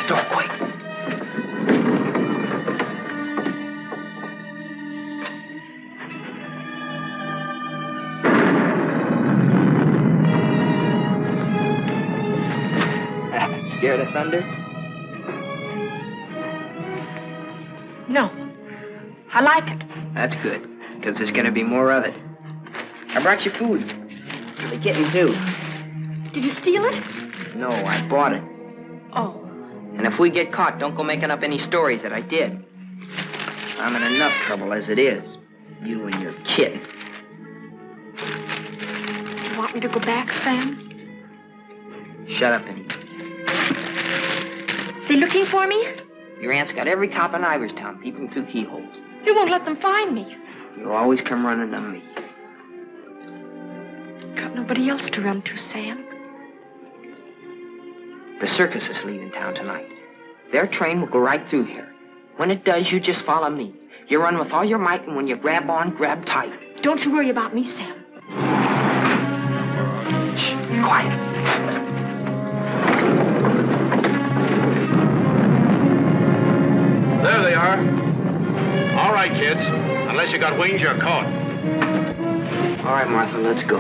the door quick. Scared of thunder? No. I like it. That's good, because there's going to be more of it. I brought you food. For the kitten, too. Did you steal it? No, I bought it. Oh. And if we get caught, don't go making up any stories that I did. I'm in enough trouble as it is. You and your kitten. You want me to go back, Sam? Shut up and eat. They looking for me? Your aunt's got every cop in Iverstown peeping through keyholes. You won't let them find me. You always come running to me. Got nobody else to run to, Sam. The circus is leaving town tonight. Their train will go right through here. When it does, you just follow me. You run with all your might, and when you grab on, grab tight. Don't you worry about me, Sam. Shh, be quiet. There they are. All right, kids. Unless you got wings, you're caught. All right, Martha, let's go.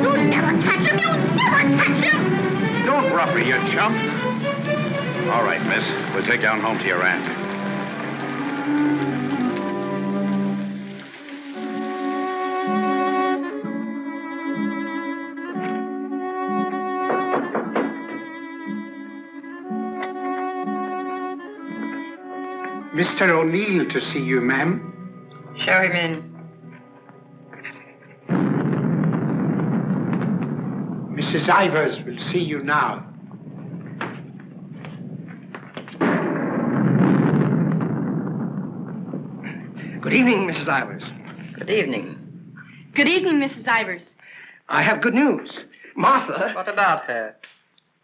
You'll never catch him! You'll never catch him! Don't rough her, you chump. All right, miss. We'll take you on home to your aunt. Mr. O'Neill to see you, ma'am. Show him in. Mrs. Ivers will see you now. Good evening, Mrs. Ivers. Good evening. Good evening, Mrs. Ivers. I have good news. Martha... What about her?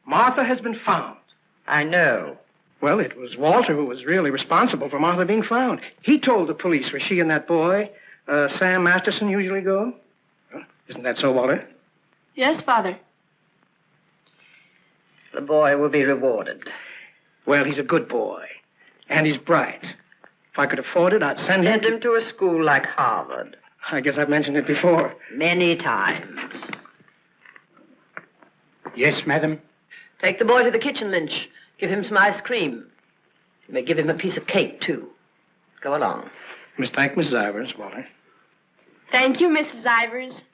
Martha has been found. I know. Well, it was Walter who was really responsible for Martha being found. He told the police where she and that boy, Sam Masterson, usually go. Isn't that so, Walter? Yes, Father. The boy will be rewarded. Well, he's a good boy. And he's bright. If I could afford it, I'd send him... Send him to a school like Harvard. I guess I've mentioned it before. Many times. Yes, madam. Take the boy to the kitchen, Lynch. Give him some ice cream. You may give him a piece of cake, too. Go along. Thank Mrs. Ivers, Walter. Thank you, Mrs. Ivers.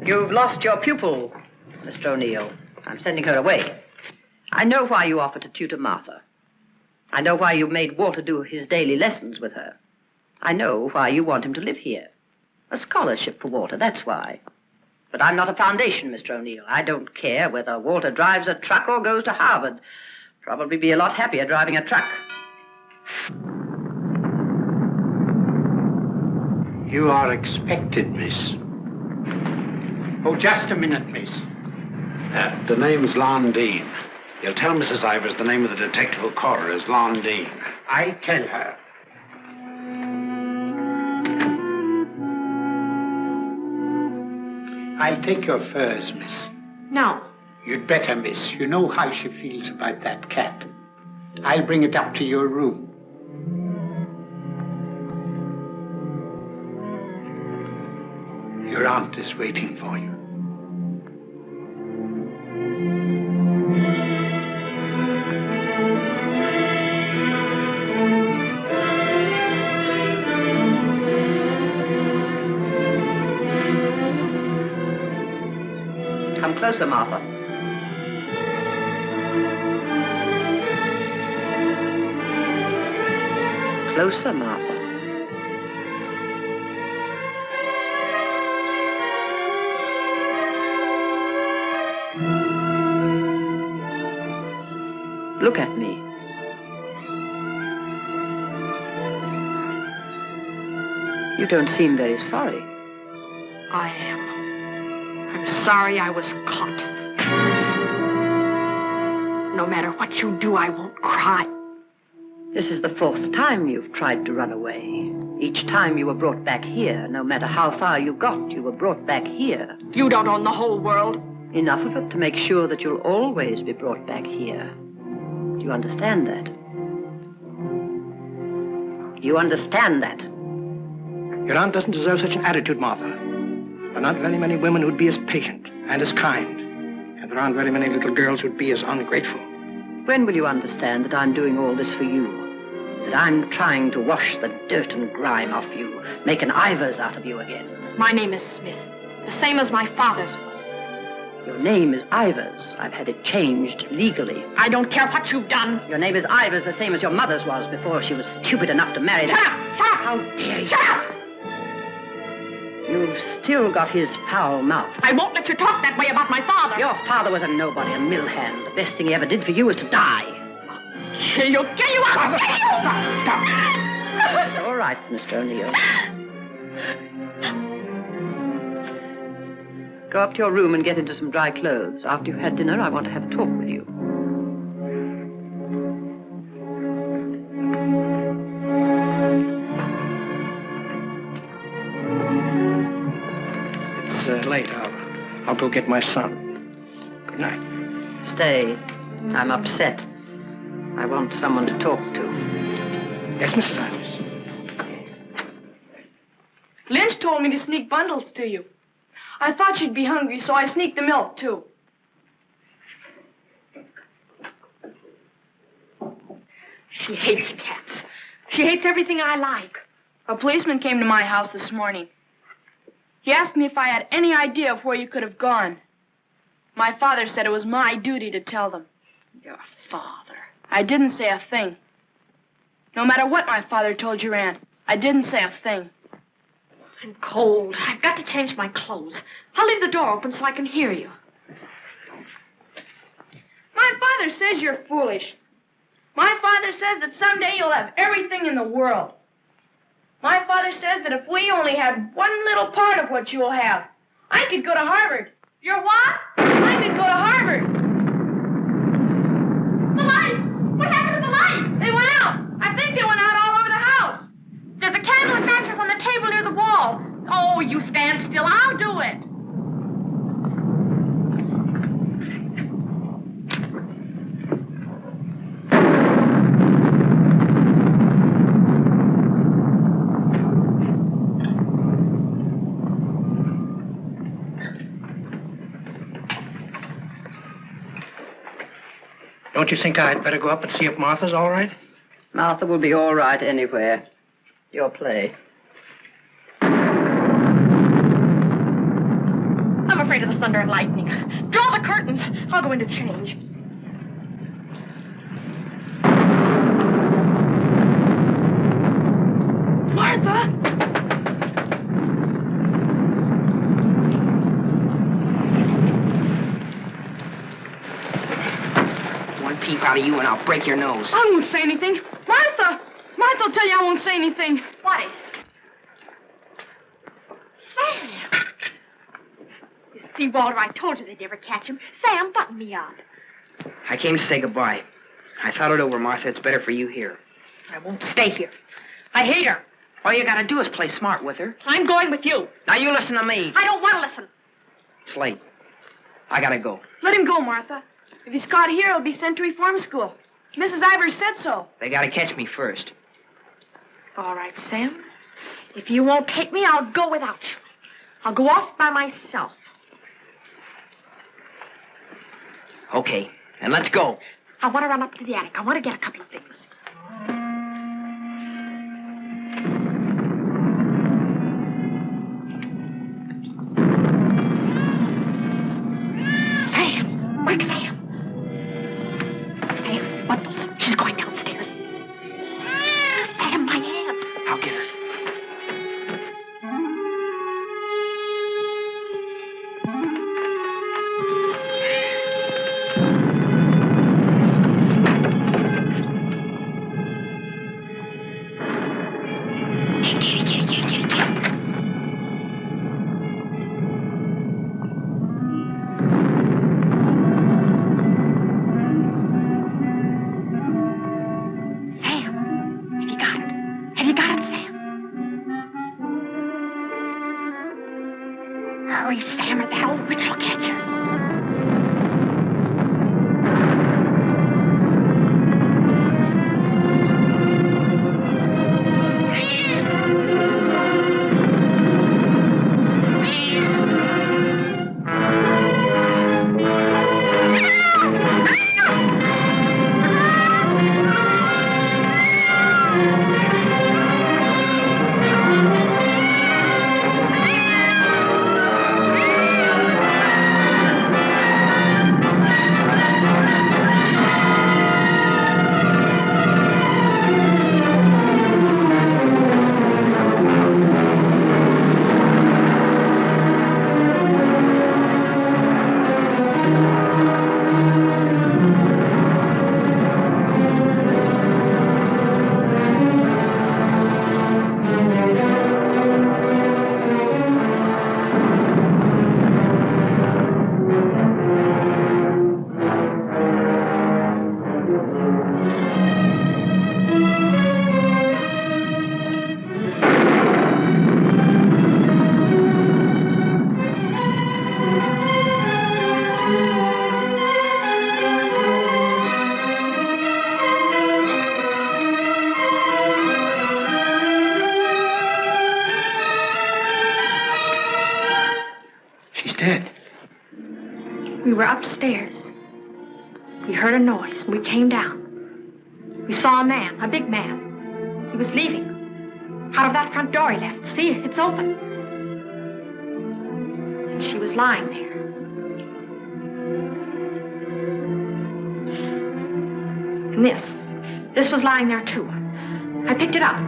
You've lost your pupil, Mr. O'Neill. I'm sending her away. I know why you offered to tutor Martha. I know why you made Walter do his daily lessons with her. I know why you want him to live here. A scholarship for Walter, that's why. But I'm not a foundation, Mr. O'Neill. I don't care whether Walter drives a truck or goes to Harvard. Probably be a lot happier driving a truck. You are expected, miss. Oh, just a minute, miss. The name's Lon Dean. You'll tell Mrs. Ivers the name of the detective who caught her is Lon Dean. I'll tell her. I'll take your furs, miss. No. You'd better, miss. You know how she feels about that cat. I'll bring it up to your room. Your aunt is waiting for you. Come closer, Martha. Closer, Martha. Look at me. You don't seem very sorry. I am. I'm sorry I was caught. no matter what you do, I won't cry. This is the 4th time you've tried to run away. Each time you were brought back here. No matter how far you got, you were brought back here. You don't own the whole world. Enough of it to make sure that you'll always be brought back here. Do you understand that? You understand that? Your aunt doesn't deserve such an attitude, Martha. There are not very many women who'd be as patient and as kind. And there aren't very many little girls who'd be as ungrateful. When will you understand that I'm doing all this for you? That I'm trying to wash the dirt and grime off you, make an Ivers out of you again? My name is Smith, the same as my father's was. Your name is Ivers. I've had it changed legally. I don't care what you've done. Your name is Ivers, the same as your mother's was before she was stupid enough to marry Shut that. up! Shut up! How dare you? Shut up! You've still got his foul mouth. I won't let you talk that way about my father. Your father was a nobody, a mill hand. The best thing he ever did for you was to die. Kill you! Kill you! I'll kill you! Stop! It's all right, Mr. O'Neill. Go up to your room and get into some dry clothes. After you've had dinner, I want to have a talk with you. It's late. I'll go get my son. Good night. Stay. I'm upset. I want someone to talk to. Yes, Mrs. Ivers. Lynch told me to sneak bundles to you. I thought you'd be hungry, so I sneaked the milk, too. She hates cats. She hates everything I like. A policeman came to my house this morning. He asked me if I had any idea of where you could have gone. My father said it was my duty to tell them. Your father. I didn't say a thing. No matter what my father told your aunt, I didn't say a thing. I'm cold. I've got to change my clothes. I'll leave the door open so I can hear you. My father says you're foolish. My father says that someday you'll have everything in the world. My father says that if we only had one little part of what you'll have, I could go to Harvard. You're what? I could go to Harvard. The lights! What happened to the lights? They went out. I think they went out all over the house. There's a candle and matches on the table near the wall. Oh, you stand still. I'll do it. Don't you think I'd better go up and see if Martha's all right? Martha will be all right anywhere. Your play. I'm afraid of the thunder and lightning. Draw the curtains. I'll go in to change. Martha! One peep out of you and I'll break your nose. I won't say anything. Martha! Martha will tell you I won't say anything. What is it? Sam! You see, Walter, I told you they'd never catch him. Sam, button me up. I came to say goodbye. I thought it over, Martha. It's better for you here. I won't stay here. I hate her. All you gotta do is play smart with her. I'm going with you. Now you listen to me. I don't want to listen. It's late. I gotta go. Let him go, Martha. If he's caught here, he'll be sent to reform school. Mrs. Ivers said so. They gotta catch me first. All right, Sam. If you won't take me, I'll go without you. I'll go off by myself. Okay, then let's go. I want to run up to the attic. I want to get a couple of things. Sam! Quick, Sam! Sam, bundles. She's going downstairs. Sam, my hand. I'll get her. Hurry, Sam, or that old witch will catch us. We were upstairs. We heard a noise, and we came down. We saw a man, a big man. He was leaving. Out of that front door he left. See, it's open. And she was lying there. And this was lying there, too. I picked it up.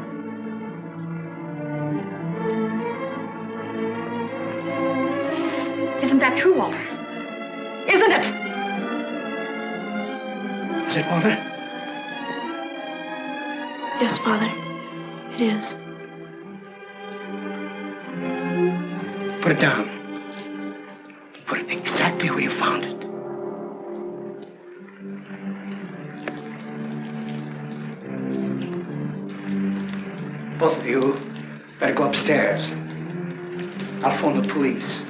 Isn't that true, Walter? Isn't it? Is it, Walter? Yes, Father. It is. Put it down. Put it exactly where you found it. Both of you better go upstairs. I'll phone the police.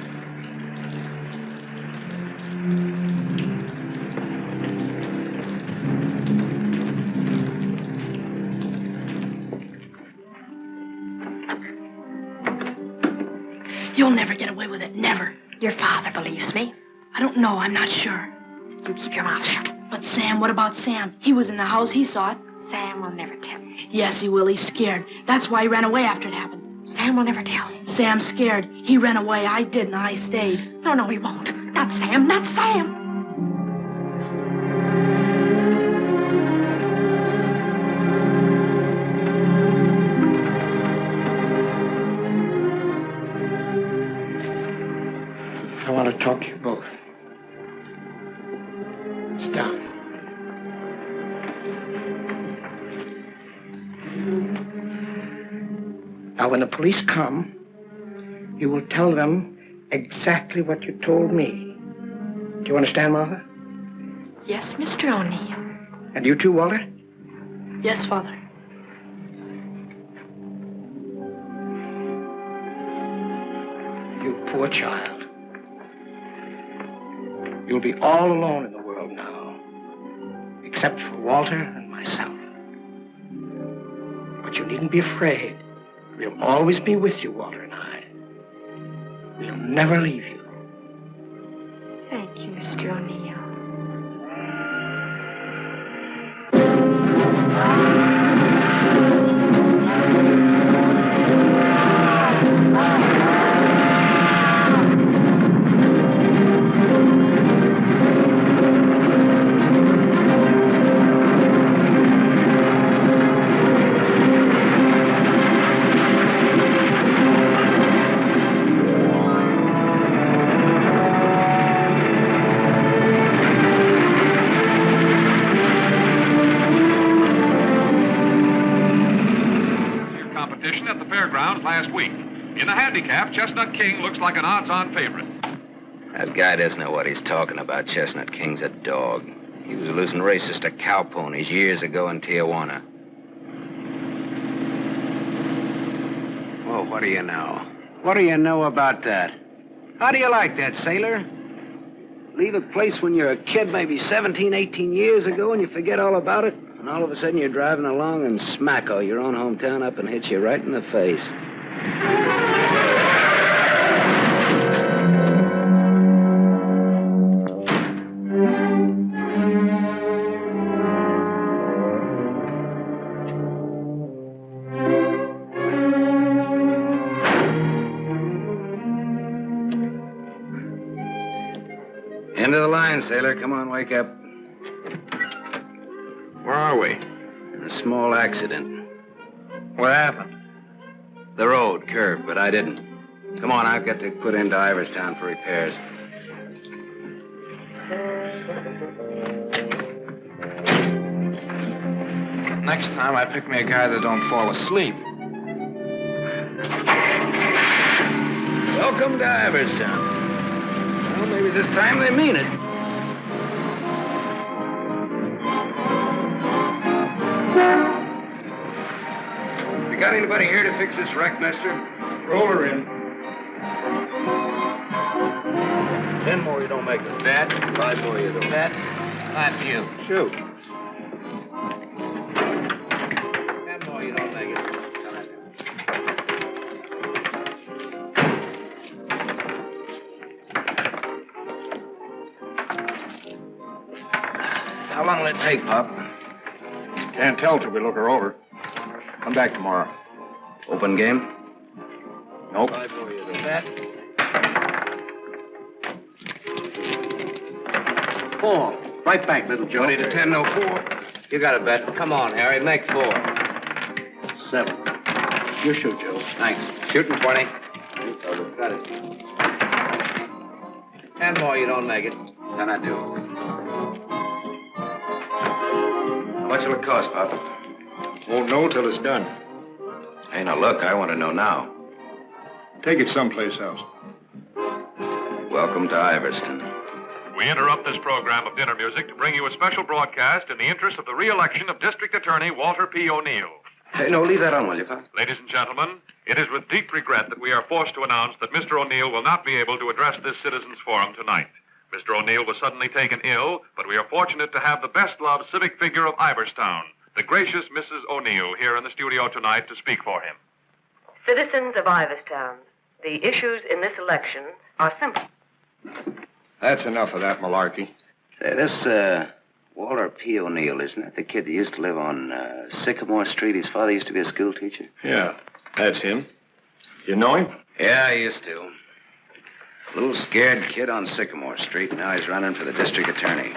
You'll never get away with it, never. Your father believes me. I don't know, I'm not sure. You keep your mouth shut. But Sam, what about Sam? He was in the house, he saw it. Sam will never tell you. Yes, he will, he's scared. That's why he ran away after it happened. Sam will never tell. Sam's scared. He ran away, I didn't, I stayed. No, he won't. Not Sam, not Sam. I want to talk to you both. Sit down. Now, when the police come, you will tell them exactly what you told me. Do you understand, Martha? Yes, Mr. O'Neill. And you too, Walter? Yes, Father. You poor child. You'll be all alone in the world now, except for Walter and myself. But you needn't be afraid. We'll always be with you, Walter and I. We'll never leave you. Thank you, Mr. O'Neill. Last week. In the handicap, Chestnut King looks like an odds-on favorite. That guy doesn't know what he's talking about. Chestnut King's a dog. He was losing races to cow ponies years ago in Tijuana. Well, what do you know? What do you know about that? How do you like that, sailor? Leave a place when you're a kid, maybe 17, 18 years ago, and you forget all about it, and all of a sudden you're driving along and smack-o, your own hometown up and hits you right in the face. End of the line, sailor. Come on, wake up. Where are we? A small accident. What happened? The road curved, but I didn't. Come on, I've got to put into Iverstown for repairs. Next time, I pick me a guy that don't fall asleep. Welcome to Iverstown. Well, maybe this time they mean it. You got anybody here to fix this wreck, mister? Roll her in. 10 more, you don't make it. Bet. 5 more, you don't. Bet. Not you. Shoot. 10 more, you don't make it. How long will it take, Pop? Can't tell till we look her over. Come back tomorrow. Open game? Nope. 5 more, you don't. Bet. 4. Right back, little Joe. 20 to 10, no 4. You got a bet. Come on, Harry, make 4. 7. You shoot, Joe. Thanks. Shooting 20. You fellas got it. 10 more, you don't make it. Then I do. How much will it cost, Pop? Won't know till it's done. Hey, now look, I want to know now. Take it someplace else. Welcome to Iverstown. We interrupt this program of dinner music to bring you a special broadcast in the interest of the re-election of District Attorney Walter P. O'Neill. Hey, no, leave that on, will you, Pop? Ladies and gentlemen, it is with deep regret that we are forced to announce that Mr. O'Neill will not be able to address this citizens' forum tonight. Mr. O'Neill was suddenly taken ill, but we are fortunate to have the best-loved civic figure of Iverstown, the gracious Mrs. O'Neill, here in the studio tonight to speak for him. Citizens of Iverstown, the issues in this election are simple. That's enough of that malarkey. Say, this, Walter P. O'Neill, isn't that the kid that used to live on Sycamore Street? His father used to be a school teacher. Yeah, that's him. You know him? Yeah, I used to. Little scared kid on Sycamore Street. Now he's running for the district attorney.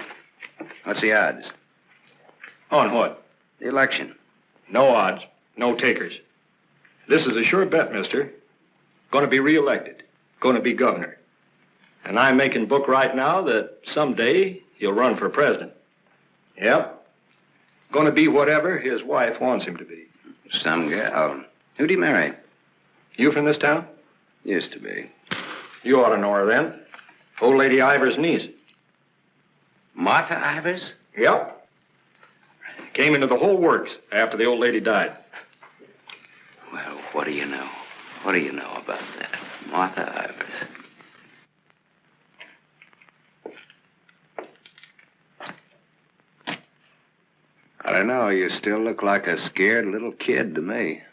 What's the odds? On what? The election. No odds. No takers. This is a sure bet, mister. Going to be reelected. Going to be governor. And I'm making book right now that someday he'll run for president. Yep. Going to be whatever his wife wants him to be. Some gal. Who'd he marry? You from this town? Used to be. You ought to know her then. Old Lady Ivers' niece. Martha Ivers? Yep. Came into the whole works after the old lady died. Well, what do you know? What do you know about that? Martha Ivers. I don't know. You still look like a scared little kid to me.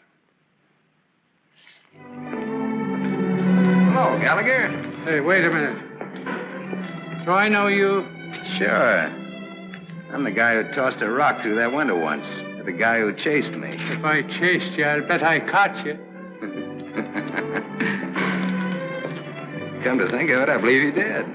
Hello, Gallagher. Hey, wait a minute. Do I know you? Sure. I'm the guy who tossed a rock through that window once. The guy who chased me. If I chased you, I'll bet I caught you. Come to think of it, I believe you did.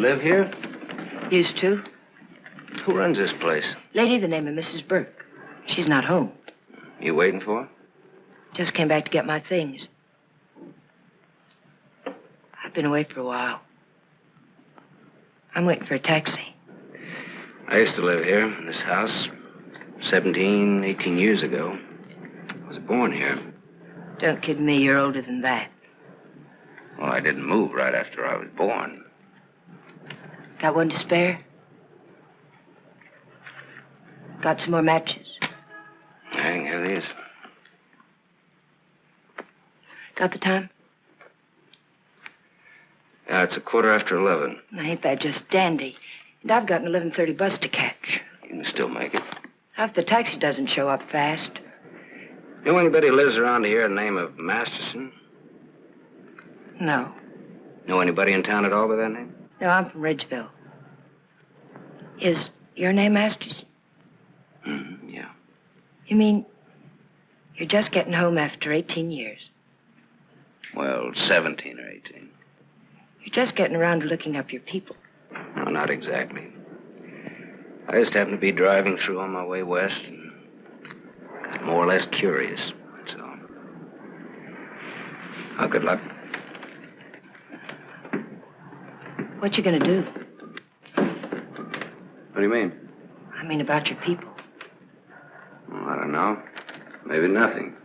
live here? Used to. Who runs this place? Lady, the name of Mrs. Burke. She's not home. You waiting for her? Just came back to get my things. I've been away for a while. I'm waiting for a taxi. I used to live here in this house 17, 18 years ago. I was born here. Don't kid me, you're older than that. Well, I didn't move right after I was born. Got one to spare? Got some more matches? I can have these. Got the time? Yeah, it's 11:15. Ain't that just dandy? And I've got an 11:30 bus to catch. You can still make it. If the taxi doesn't show up fast. Know anybody who lives around here the name of Masterson? No. Know anybody in town at all by that name? No, I'm from Ridgeville. Is your name Masterson? Yeah. You mean you're just getting home after 18 years? Well, 17 or 18. You're just getting around to looking up your people. No, not exactly. I just happened to be driving through on my way west and got more or less curious, that's all. Oh, good luck. What you gonna do? What do you mean? I mean about your people. Well, I don't know. Maybe nothing.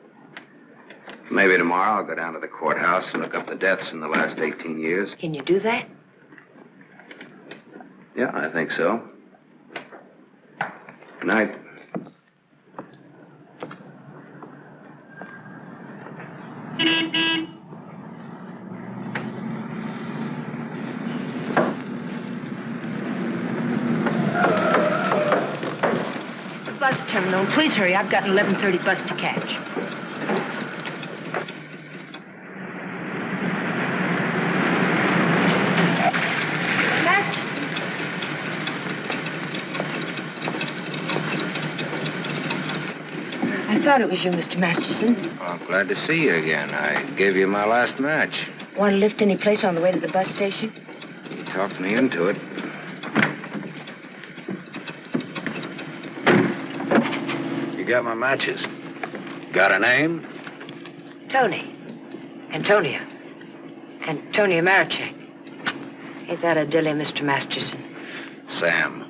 Maybe tomorrow I'll go down to the courthouse and look up the deaths in the last 18 years. Can you do that? Yeah, I think so. Good night. Bus terminal. Please hurry. I've got an 11:30 bus to catch. Masterson. I thought it was you, Mr. Masterson. Well, I'm glad to see you again. I gave you my last match. Want to lift any place on the way to the bus station? You talked me into it. You got my matches. Got a name? Tony. Antonia. Antonia Marichek. Ain't that a dilly, Mr. Masterson? Sam.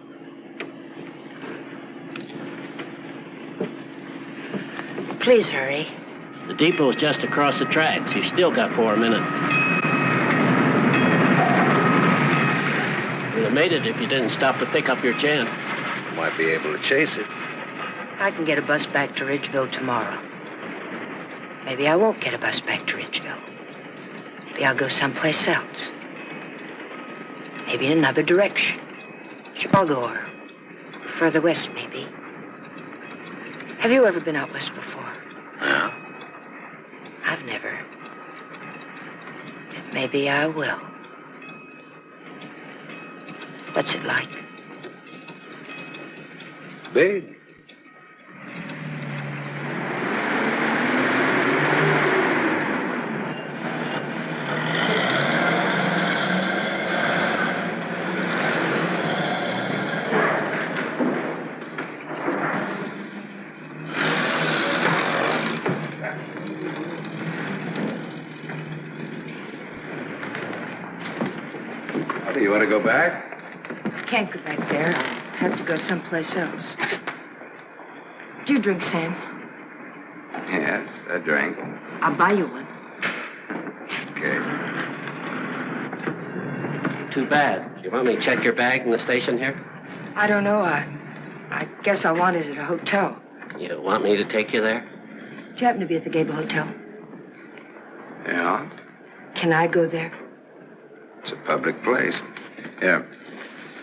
Please hurry. The depot's just across the tracks. You still got 4 minutes. You'd have made it if you didn't stop to pick up your chant. Might be able to chase it. I can get a bus back to Ridgeville tomorrow. Maybe I won't get a bus back to Ridgeville. Maybe I'll go someplace else. Maybe in another direction. Chicago or further west, maybe. Have you ever been out west before? Yeah. I've never. But maybe I will. What's it like? Big. You want to go back? I can't go back there. I'll have to go someplace else. Do you drink, Sam? Yes, a drink. I'll buy you one. Okay. Too bad. You want me to check your bag in the station here? I don't know. I guess I want it at a hotel. You want me to take you there? Do you happen to be at the Gable Hotel? Yeah? Can I go there? It's a public place. Yeah.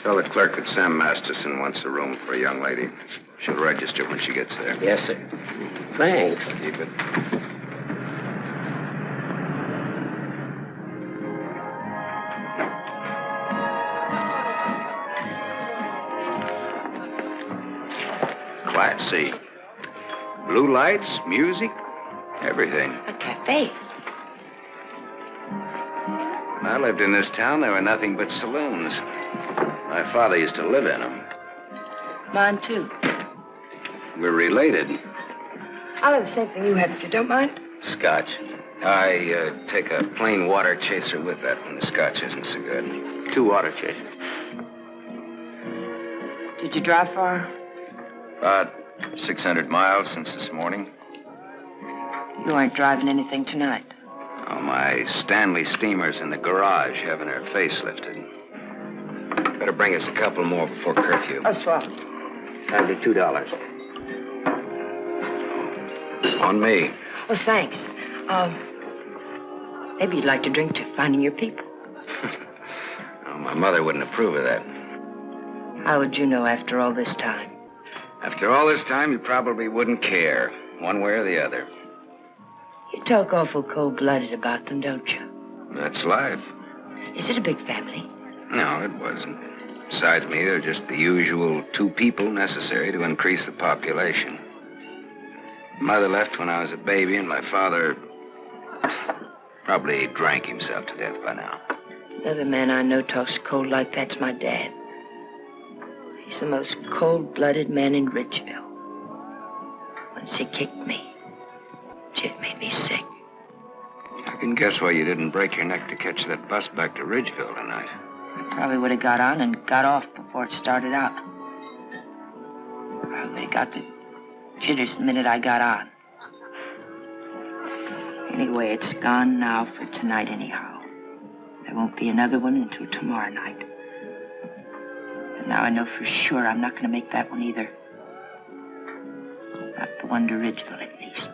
Tell the clerk that Sam Masterson wants a room for a young lady. She'll register when she gets there. Yes, sir. Thanks. Keep it. Class C. Blue lights, music, everything. A cafe. When I lived in this town, there were nothing but saloons. My father used to live in them. Mine, too. We're related. I'll have the same thing you have, if you don't mind. Scotch. I take a plain water chaser with that when the scotch isn't so good. 2 water chasers. Did you drive far? About 600 miles since this morning. You aren't driving anything tonight. Oh, my Stanley steamer's in the garage having her face lifted. Better bring us a couple more before curfew. Oh, swell. That'll be $2. On me. Well, thanks. Maybe you'd like to drink to finding your people. Oh, my mother wouldn't approve of that. How would you know after all this time? After all this time, you probably wouldn't care, one way or the other. You talk awful cold-blooded about them, don't you? That's life. Is it a big family? No, it wasn't. Besides me, they're just the usual 2 people necessary to increase the population. Mother left when I was a baby, and my father probably drank himself to death by now. Another man I know talks cold like that's my dad. He's the most cold-blooded man in Ridgeville. Once he kicked me. It made me sick. I can guess why you didn't break your neck to catch that bus back to Ridgeville tonight. I probably would have got on and got off before it started out. I would have got the jitters the minute I got on. Anyway, it's gone now for tonight anyhow. There won't be another one until tomorrow night. And now I know for sure I'm not going to make that one either. Not the one to Ridgeville, at least.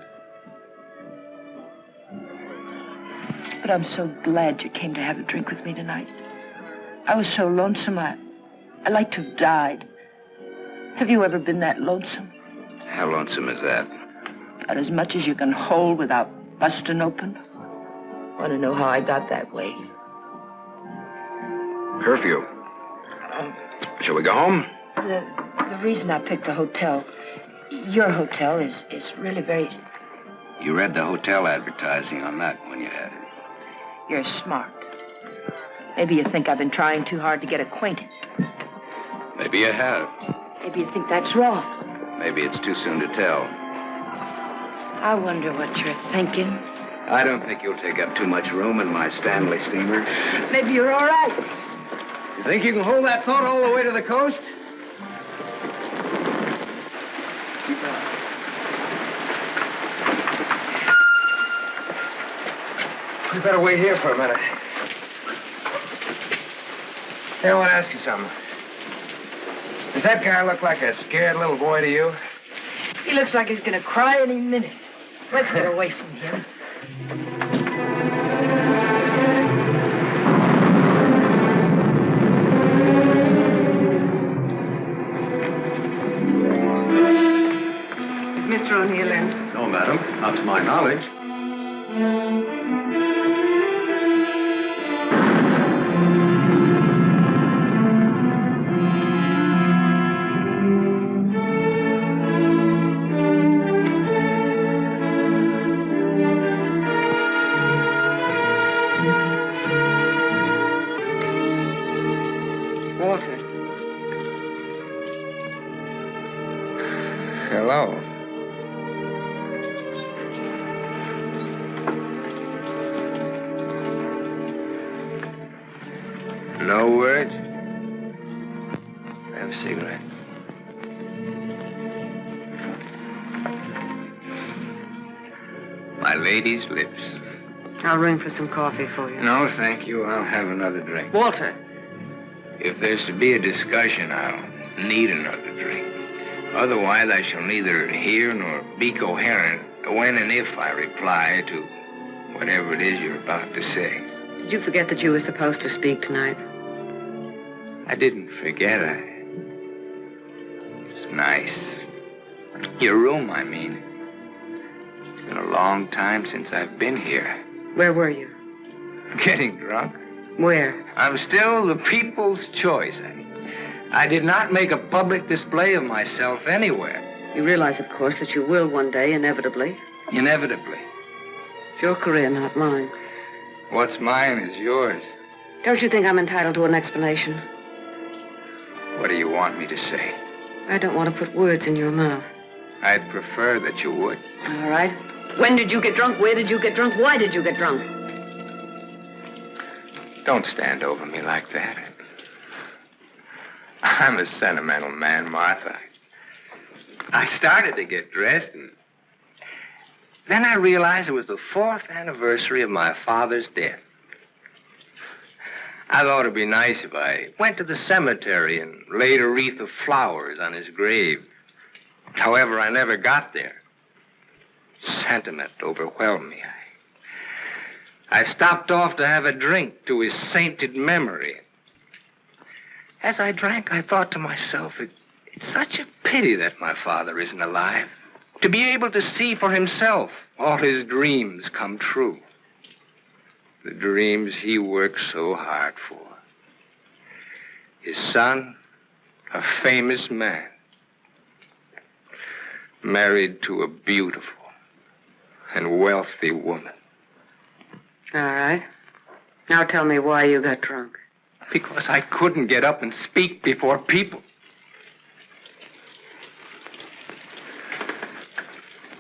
But I'm so glad you came to have a drink with me tonight. I was so lonesome, I'd like to have died. Have you ever been that lonesome? How lonesome is that? About as much as you can hold without busting open. Want to know how I got that way? Curfew. Shall we go home? The reason I picked the hotel, your hotel, is really very... You read the hotel advertising on that when you had it. You're smart. Maybe you think I've been trying too hard to get acquainted. Maybe you have. Maybe you think that's wrong. Maybe it's too soon to tell. I wonder what you're thinking. I don't think you'll take up too much room in my Stanley steamer. Maybe you're all right. You think you can hold that thought all the way to the coast? We better wait here for a minute. Hey, I want to ask you something. Does that guy look like a scared little boy to you? He looks like he's going to cry any minute. Let's get away from him. Is Mr. O'Neill in? No, madam, not to my knowledge. Walter. Hello. No words? Have a cigarette. My lady's lips. I'll ring for some coffee for you. No, thank you. I'll have another drink. Walter. If there's to be a discussion, I'll need another drink. Otherwise, I shall neither hear nor be coherent when and if I reply to whatever it is you're about to say. Did you forget that you were supposed to speak tonight? I didn't forget. It's nice. Your room, I mean. It's been a long time since I've been here. Where were you? Getting drunk. Where? I'm still the people's choice. I did not make a public display of myself anywhere. You realize, of course, that you will one day, inevitably. Inevitably. It's your career, not mine. What's mine is yours. Don't you think I'm entitled to an explanation? What do you want me to say? I don't want to put words in your mouth. I'd prefer that you would. All right. When did you get drunk? Where did you get drunk? Why did you get drunk? Don't stand over me like that. I'm a sentimental man, Martha. I started to get dressed, and then I realized it was the 4th anniversary of my father's death. I thought it'd be nice if I went to the cemetery and laid a wreath of flowers on his grave. However, I never got there. Sentiment overwhelmed me. I stopped off to have a drink to his sainted memory. As I drank, I thought to myself, it's such a pity that my father isn't alive. To be able to see for himself all his dreams come true. The dreams he worked so hard for. His son, a famous man, married to a beautiful and wealthy woman. All right. Now tell me why you got drunk. Because I couldn't get up and speak before people.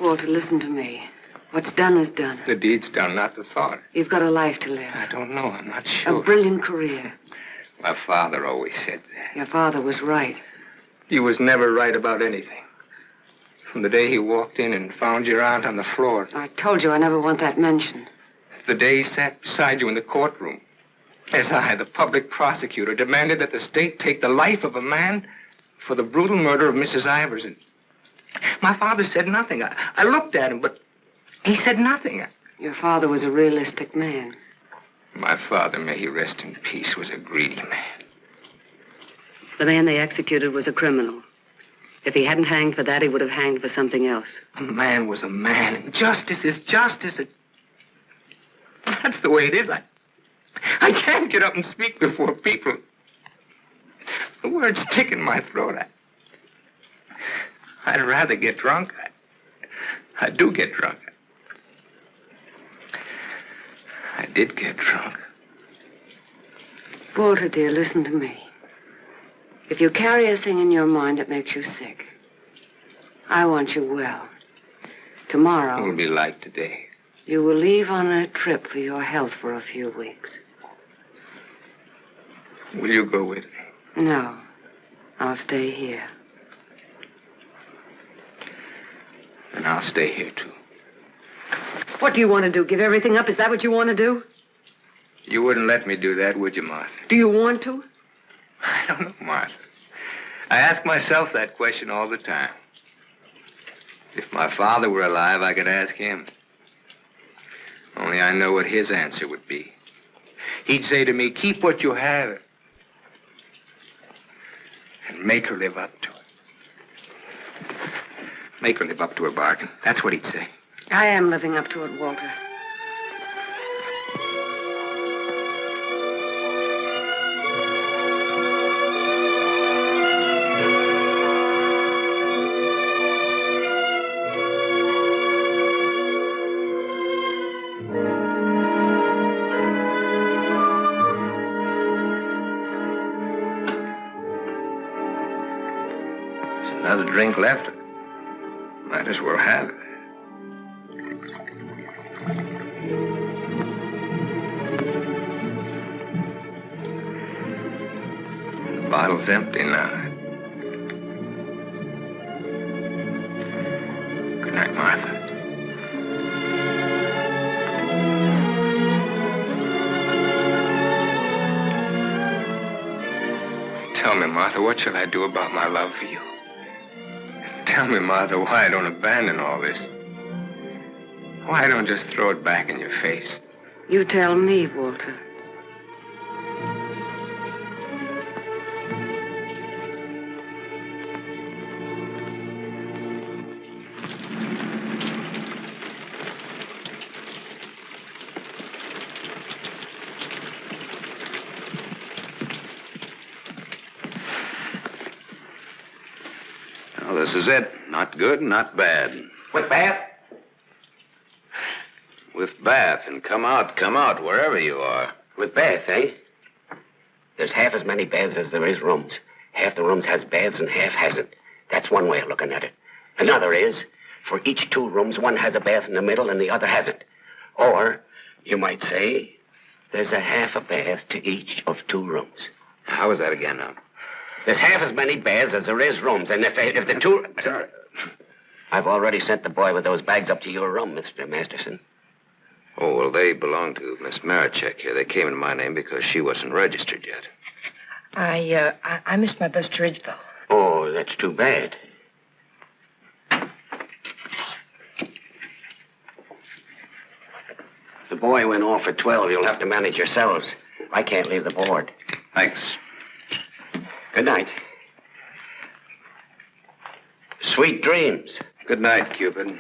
Walter, listen to me. What's done is done. The deed's done, not the thought. You've got a life to live. I don't know. I'm not sure. A brilliant career. My father always said that. Your father was right. He was never right about anything. From the day he walked in and found your aunt on the floor. I told you I never want that mentioned. The day he sat beside you in the courtroom. As I, the public prosecutor, demanded that the state take the life of a man for the brutal murder of Mrs. Ivers. And my father said nothing. I looked at him, but he said nothing. Your father was a realistic man. My father, may he rest in peace, was a greedy man. The man they executed was a criminal. If he hadn't hanged for that, he would have hanged for something else. A man was a man, and justice is justice. That's the way it is. I can't get up and speak before people. The words stick in my throat. I'd rather get drunk. I do get drunk. I did get drunk. Walter, dear, listen to me. If you carry a thing in your mind that makes you sick, I want you well. Tomorrow... It'll be like today. You will leave on a trip for your health for a few weeks. Will you go with me? No. I'll stay here. And I'll stay here, too. What do you want to do? Give everything up? Is that what you want to do? You wouldn't let me do that, would you, Martha? Do you want to? I don't know, Martha. I ask myself that question all the time. If my father were alive, I could ask him. Only I know what his answer would be. He'd say to me, keep what you have and make her live up to it. Make her live up to her bargain. That's what he'd say. I am living up to it, Walter. There's another drink left. Might as well have it. The bottle's empty now. Good night, Martha. Tell me, Martha, what shall I do about my love for you? Tell me, Martha, why I don't abandon all this. Why I don't just throw it back in your face. You tell me, Walter. Well, this is it. Not good, not bad. With bath? With bath and come out, wherever you are. With bath, eh? There's half as many baths as there is rooms. Half the rooms has baths and half hasn't. That's one way of looking at it. Another is, for each 2 rooms, one has a bath in the middle and the other hasn't. Or, you might say, there's a half a bath to each of 2 rooms. How is that again now? There's half as many baths as there is rooms, and if the 2... Sorry. I've already sent the boy with those bags up to your room, Mr. Masterson. Oh, well, they belong to Miss Marichek here. They came in my name because she wasn't registered yet. I missed my bus to Ridgeville. Oh, that's too bad. The boy went off at 12. You'll have to manage yourselves. I can't leave the board. Thanks. Good night. Sweet dreams. Good night, Cupid.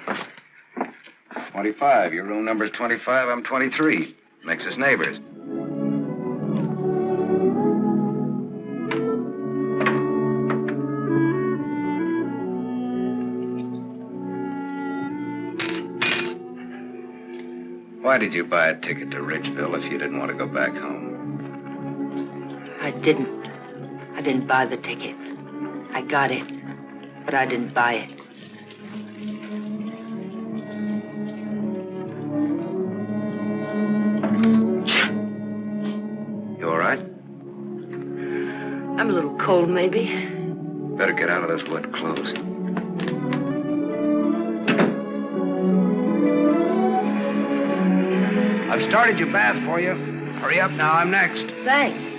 25. Your room number's 25. I'm 23. Makes us neighbors. Why did you buy a ticket to Ridgeville if you didn't want to go back home? I didn't. I didn't buy the ticket. I got it, but I didn't buy it. You all right? I'm a little cold, maybe. Better get out of those wet clothes. I've started your bath for you. Hurry up now, I'm next. Thanks.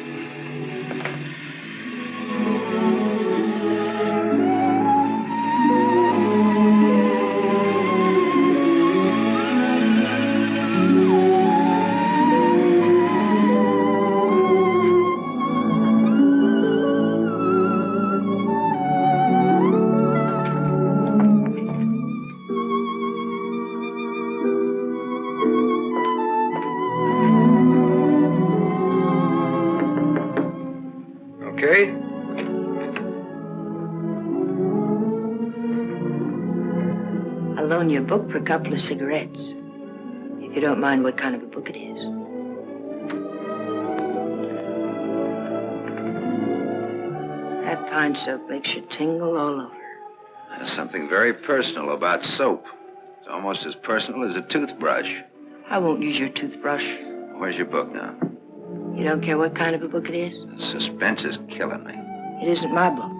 Book for a couple of cigarettes. If you don't mind what kind of a book it is. That pine soap makes you tingle all over. There's something very personal about soap. It's almost as personal as a toothbrush. I won't use your toothbrush. Where's your book now? You don't care what kind of a book it is? The suspense is killing me. It isn't my book.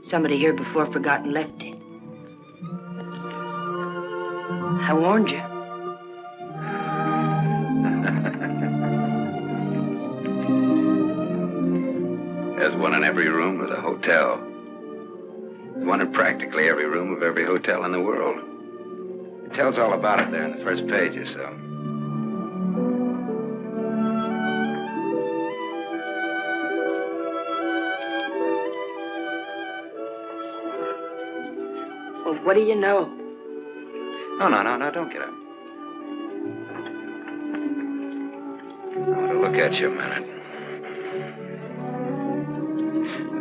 Somebody here before forgot and left it. I warned you. There's one in every room of the hotel. One in practically every room of every hotel in the world. It tells all about it there in the first page or so. Well, what do you know? No, don't get up. I want to look at you a minute.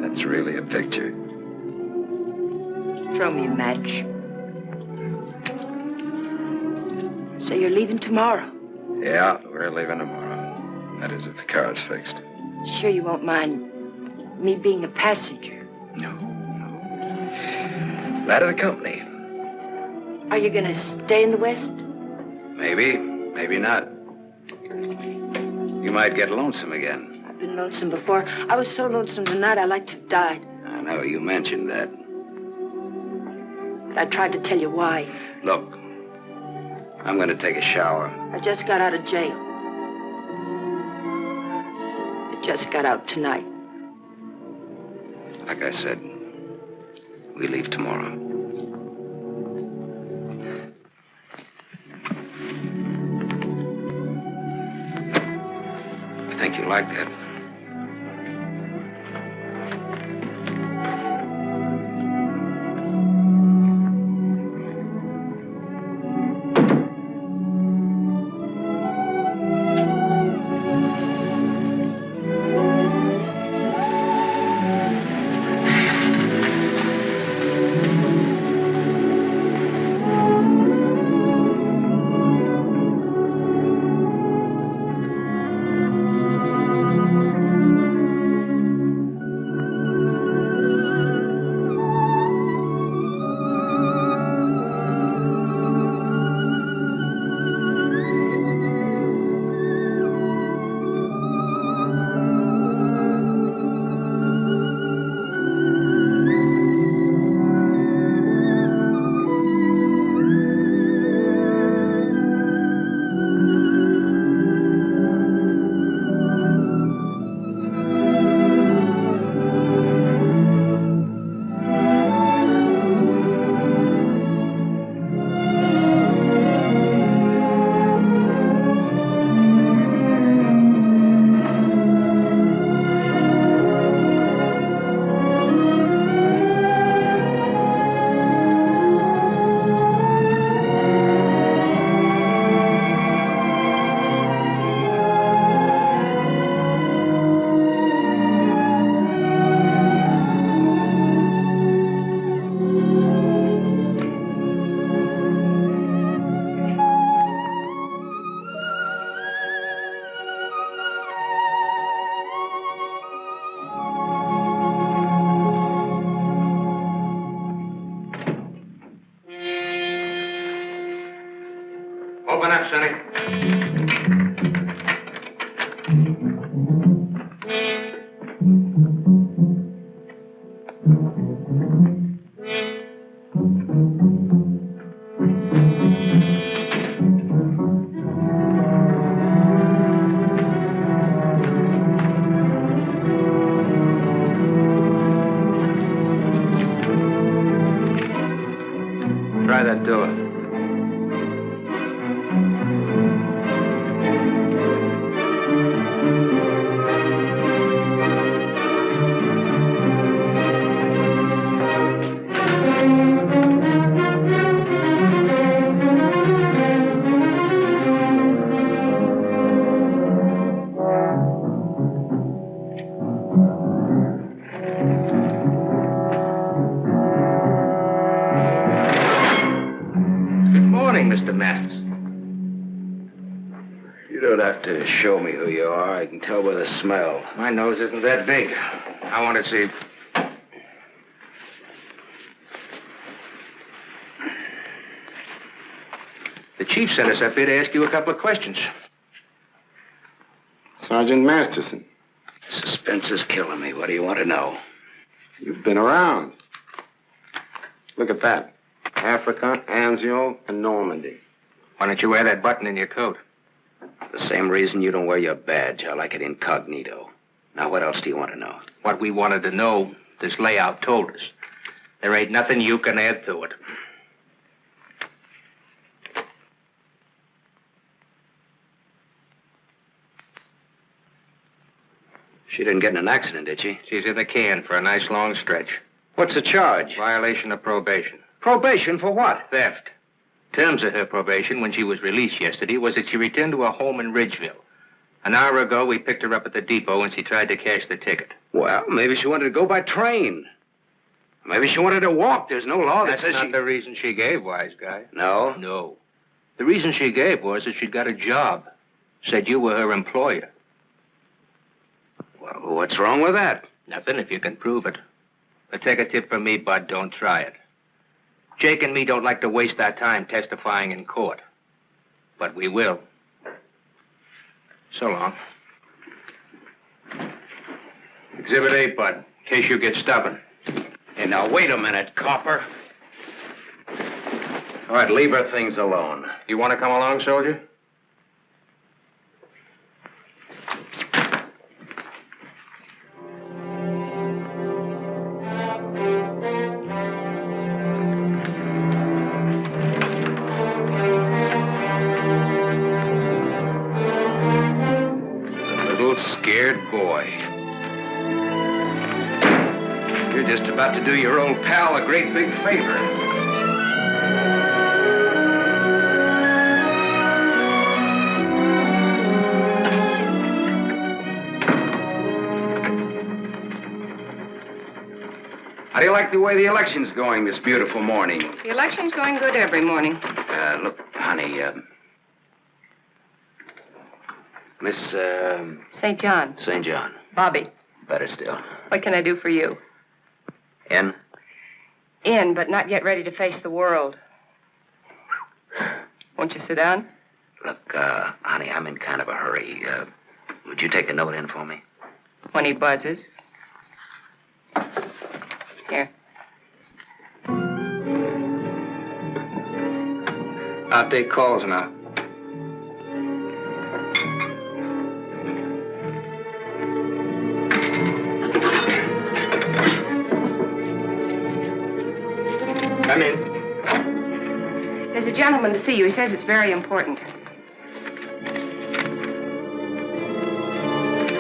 That's really a picture. Throw me a match. So you're leaving tomorrow? Yeah, we're leaving tomorrow. That is, if the car's fixed. Sure you won't mind me being a passenger? No. Glad of the company. Are you gonna stay in the West? Maybe, maybe not. You might get lonesome again. I've been lonesome before. I was so lonesome tonight I'd like to have died. I know, you mentioned that. But I tried to tell you why. Look, I'm gonna take a shower. I just got out of jail. I just got out tonight. Like I said, we leave tomorrow. I think you like that. Open up, Sonny. Try that door. Mr. Masterson. You don't have to show me who you are. I can tell by the smell. My nose isn't that big. I want to see. The chief sent us up here to ask you a couple of questions. Sergeant Masterson. Suspense is killing me. What do you want to know? You've been around. Look at that. Africa, Anzio, and Normandy. Why don't you wear that button in your coat? The same reason you don't wear your badge. I like it incognito. Now, what else do you want to know? What we wanted to know, this layout told us. There ain't nothing you can add to it. She didn't get in an accident, did she? She's in the can for a nice long stretch. What's the charge? Violation of probation. Probation for what? Theft. Terms of her probation when she was released yesterday was that she returned to her home in Ridgeville. An hour ago, we picked her up at the depot and she tried to cash the ticket. Well, maybe she wanted to go by train. Maybe she wanted to walk. There's no law that That's says not she... the reason she gave, wise guy. No? No. The reason she gave was that she'd got a job. Said you were her employer. Well, what's wrong with that? Nothing if you can prove it. But take a tip from me, Bud, don't try it. Jake and me don't like to waste our time testifying in court. But we will. So long. Exhibit 8, Bud, in case you get stubborn. Hey, now, wait a minute, copper. All right, leave her things alone. You want to come along, soldier? Scared boy. You're just about to do your old pal a great big favor. How do you like the way the election's going this beautiful morning? The election's going good every morning. Look, honey, Miss, St. John. St. John. Bobby. Better still. What can I do for you? In? In, but not yet ready to face the world. Won't you sit down? Look, honey, I'm in kind of a hurry. Would you take a note in for me? When he buzzes. Here. I'll take calls now. Come in. There's a gentleman to see you. He says it's very important.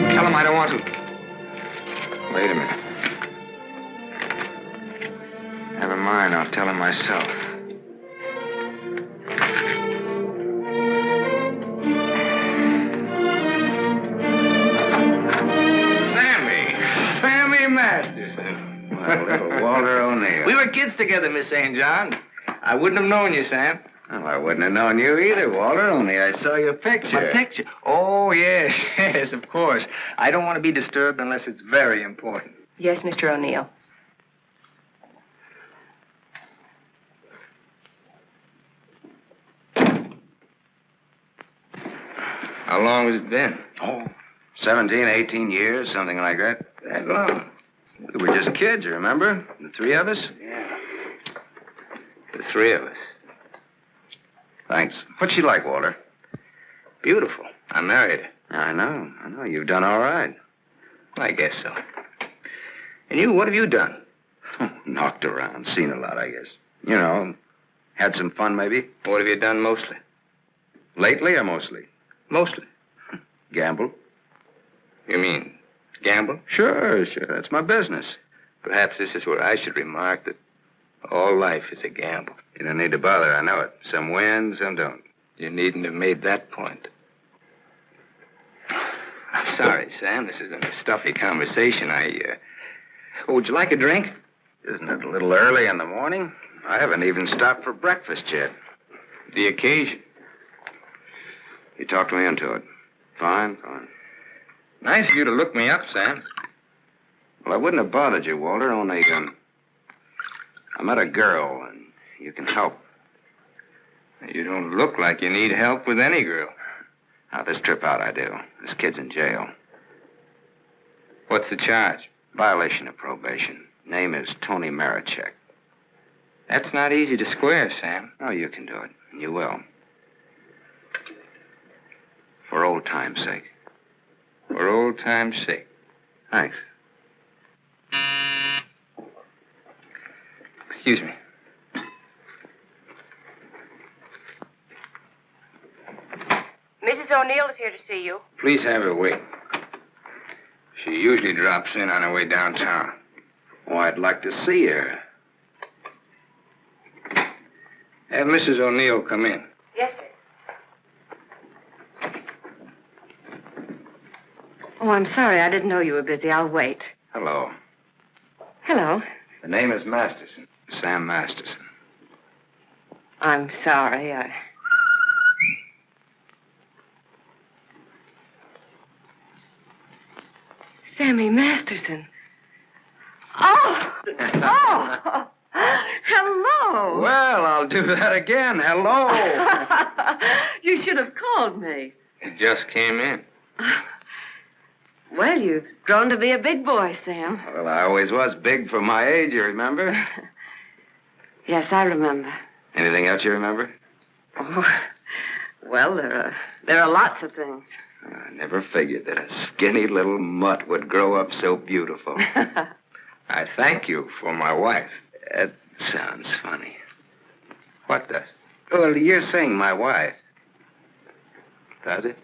Tell him I don't want to. Wait a minute. Never mind, I'll tell him myself. Sammy Masterson. My little Walter O'Neill. We were kids together, Miss St. John. I wouldn't have known you, Sam. Well, I wouldn't have known you either, Walter, only I saw your picture. My picture? Oh, yes, yes, of course. I don't want to be disturbed unless it's very important. Yes, Mr. O'Neill. How long has it been? Oh, 17, 18 years, something like that. That long. We were just kids, you remember? The three of us? Yeah. The three of us. Thanks. What's she like, Walter? Beautiful. I married her. I know. You've done all right. I guess so. And you, what have you done? Knocked around, seen a lot, I guess. You know, had some fun, maybe. What have you done mostly? Lately or mostly? Mostly. Gamble. You mean gamble? Sure. That's my business. Perhaps this is where I should remark that all life is a gamble. You don't need to bother, I know it. Some win, some don't. You needn't have made that point. I'm sorry, Sam. This has been a stuffy conversation. Oh, would you like a drink? Isn't it a little early in the morning? I haven't even stopped for breakfast yet. The occasion. You talked me into it. Fine. Nice of you to look me up, Sam. Well, I wouldn't have bothered you, Walter, only, I met a girl, and you can help. You don't look like you need help with any girl. Now, this trip out I do. This kid's in jail. What's the charge? Violation of probation. Name is Tony Marichek. That's not easy to square, Sam. Oh, you can do it. You will. For old time's sake. For old time's sake. Thanks. Excuse me. Mrs. O'Neill is here to see you. Please have her wait. She usually drops in on her way downtown. Oh, I'd like to see her. Have Mrs. O'Neill come in. Yes, sir. Oh, I'm sorry. I didn't know you were busy. I'll wait. Hello. Hello. The name is Masterson. Sam Masterson. I'm sorry. Sammy Masterson. Oh! Hello! Well, I'll do that again. Hello! You should have called me. He just came in. Well, you've grown to be a big boy, Sam. Well, I always was big for my age, you remember? Yes, I remember. Anything else you remember? Oh, well, there are lots of things. I never figured that a skinny little mutt would grow up so beautiful. I thank you for my wife. That sounds funny. What does? Well, you're saying my wife. Does it?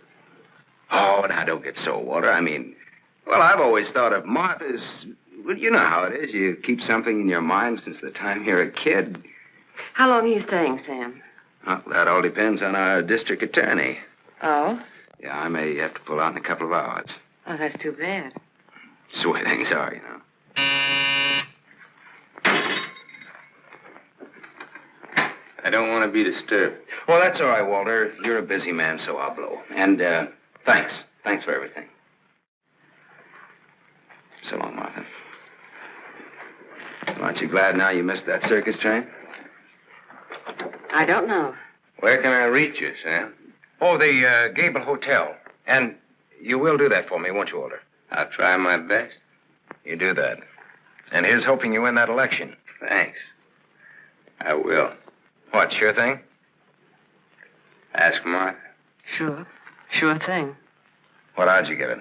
Oh, now, don't get so, Walter. I mean, well, I've always thought of Martha's... Well, you know how it is. You keep something in your mind since the time you're a kid. How long are you staying, Sam? Well, that all depends on our district attorney. Oh? Yeah, I may have to pull out in a couple of hours. Oh, that's too bad. It's the way things are, you know. I don't want to be disturbed. Well, that's all right, Walter. You're a busy man, so I'll blow. And, thanks. Thanks for everything. So long, Martha. Aren't you glad now you missed that circus train? I don't know. Where can I reach you, Sam? Oh, the Gable Hotel. And you will do that for me, won't you, Walter? I'll try my best. You do that. And here's hoping you win that election. Thanks. I will. What, sure thing? Ask Martha. Sure. Sure thing. What odds you give it?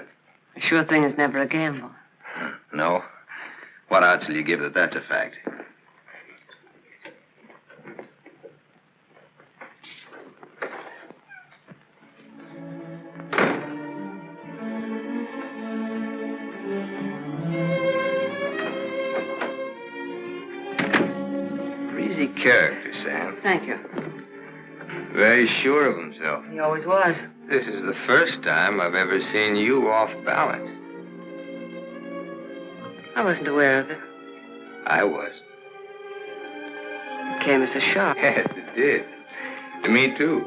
A sure thing is never a gamble. No? What odds will you give that that's a fact? Breezy character, Sam. Thank you. Very sure of himself. He always was. This is the first time I've ever seen you off balance. I wasn't aware of it. I was. It came as a shock. Yes, it did. To me, too.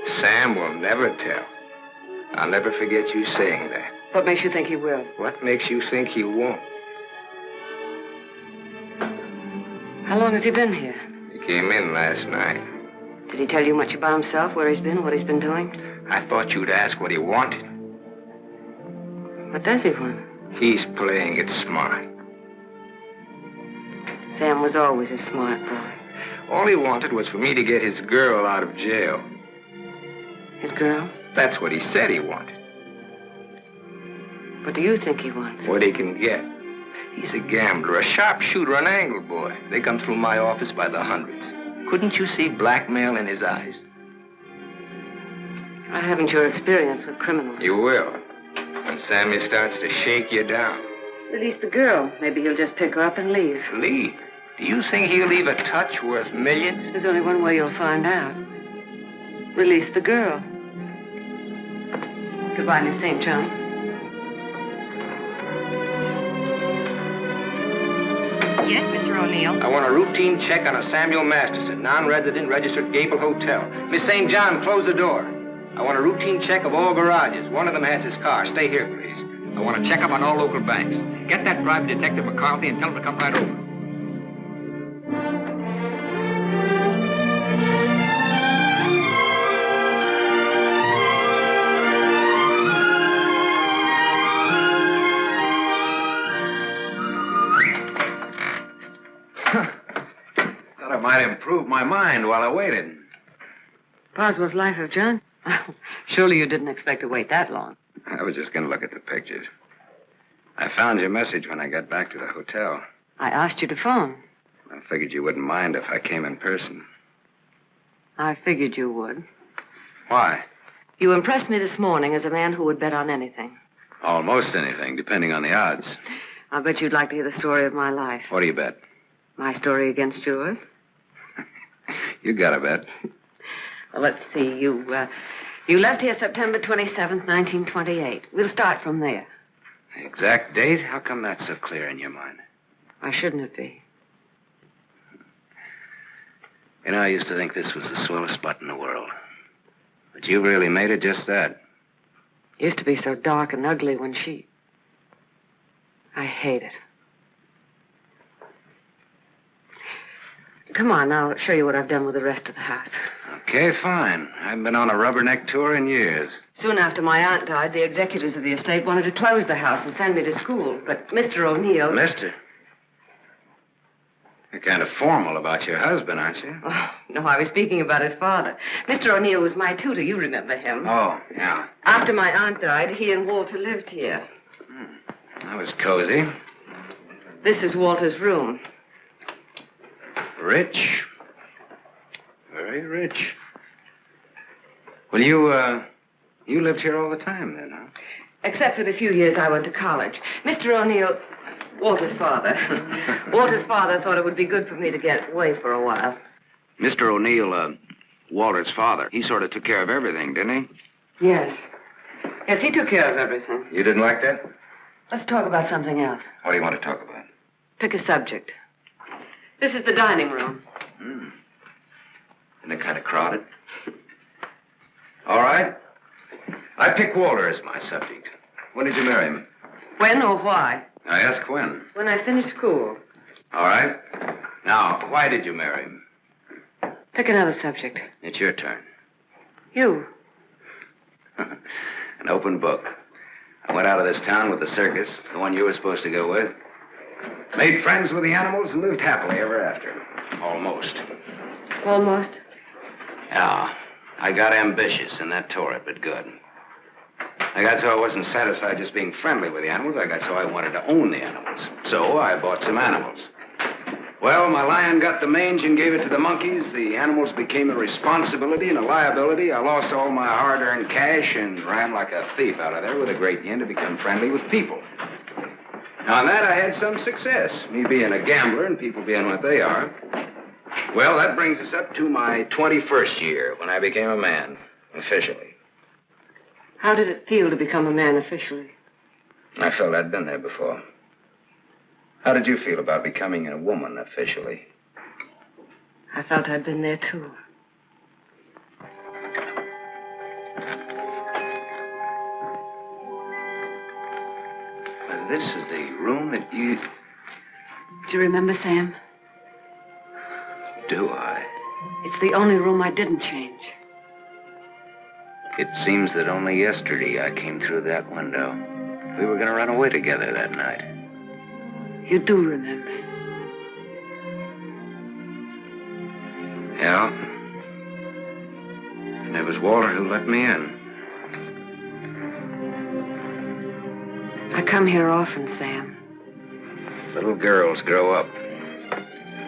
Sam will never tell. I'll never forget you saying that. What makes you think he will? What makes you think he won't? How long has he been here? He came in last night. Did he tell you much about himself, where he's been, what he's been doing? I thought you'd ask what he wanted. What does he want? He's playing it smart. Sam was always a smart boy. All he wanted was for me to get his girl out of jail. His girl? That's what he said he wanted. What do you think he wants? What he can get. He's a gambler, a sharpshooter, an angle boy. They come through my office by the hundreds. Couldn't you see blackmail in his eyes? I haven't your experience with criminals. You will. When Sammy starts to shake you down. Release the girl. Maybe he'll just pick her up and leave. Leave? Do you think he'll leave a touch worth millions? There's only one way you'll find out. Release the girl. Goodbye, Miss St. John. Yes, Mr. O'Neill. I want a routine check on a Samuel Masterson, non-resident, registered Gable Hotel. Miss St. John, close the door. I want a routine check of all garages. One of them has his car. Stay here, please. I want to check up on all local banks. Get that private detective McCarthy and tell him to come right over. Thought I might improve my mind while I waited. Boswell's Life of John? Surely you didn't expect to wait that long. I was just going to look at the pictures. I found your message when I got back to the hotel. I asked you to phone. I figured you wouldn't mind if I came in person. I figured you would. Why? You impressed me this morning as a man who would bet on anything. Almost anything, depending on the odds. I'll bet you'd like to hear the story of my life. What do you bet? My story against yours? You got a bet. Well, let's see. You left here September 27th, 1928. We'll start from there. The exact date? How come that's so clear in your mind? Why shouldn't it be? You know, I used to think this was the swellest spot in the world. But you really made it just that. Used to be so dark and ugly when she... I hate it. Come on, I'll show you what I've done with the rest of the house. Okay, fine. I haven't been on a rubberneck tour in years. Soon after my aunt died, the executors of the estate wanted to close the house and send me to school. But Mr. O'Neill... Mister? You're kind of formal about your husband, aren't you? Oh, no, I was speaking about his father. Mr. O'Neill was my tutor. You remember him. Oh, yeah. After my aunt died, he and Walter lived here. That was cozy. This is Walter's room. Rich. Very rich. Well, you lived here all the time then, huh? Except for the few years I went to college. Mr. O'Neill, Walter's father. Walter's father thought it would be good for me to get away for a while. Mr. O'Neill, Walter's father, he sort of took care of everything, didn't he? Yes. Yes, he took care of everything. You didn't like that? Let's talk about something else. What do you want to talk about? Pick a subject. This is the dining room. Isn't it kind of crowded? All right. I pick Walter as my subject. When did you marry him? When or why? I ask when. When I finished school. All right. Now, why did you marry him? Pick another subject. It's your turn. You. An open book. I went out of this town with the circus, the one you were supposed to go with. Made friends with the animals and lived happily ever after. Almost. Almost? Yeah. I got ambitious, and that tore it, but good. I got so I wasn't satisfied just being friendly with the animals. I got so I wanted to own the animals. So I bought some animals. Well, my lion got the mange and gave it to the monkeys. The animals became a responsibility and a liability. I lost all my hard-earned cash and ran like a thief out of there with a great yen to become friendly with people. Now, on that, I had some success, me being a gambler and people being what they are. Well, that brings us up to my 21st year, when I became a man, officially. How did it feel to become a man officially? I felt I'd been there before. How did you feel about becoming a woman officially? I felt I'd been there, too. Well, this is the room that you... Do you remember, Sam? Do I? It's the only room I didn't change. It seems that only yesterday I came through that window. We were going to run away together that night. You do remember. Yeah. And it was Walter who let me in. I come here often, Sam. Little girls grow up.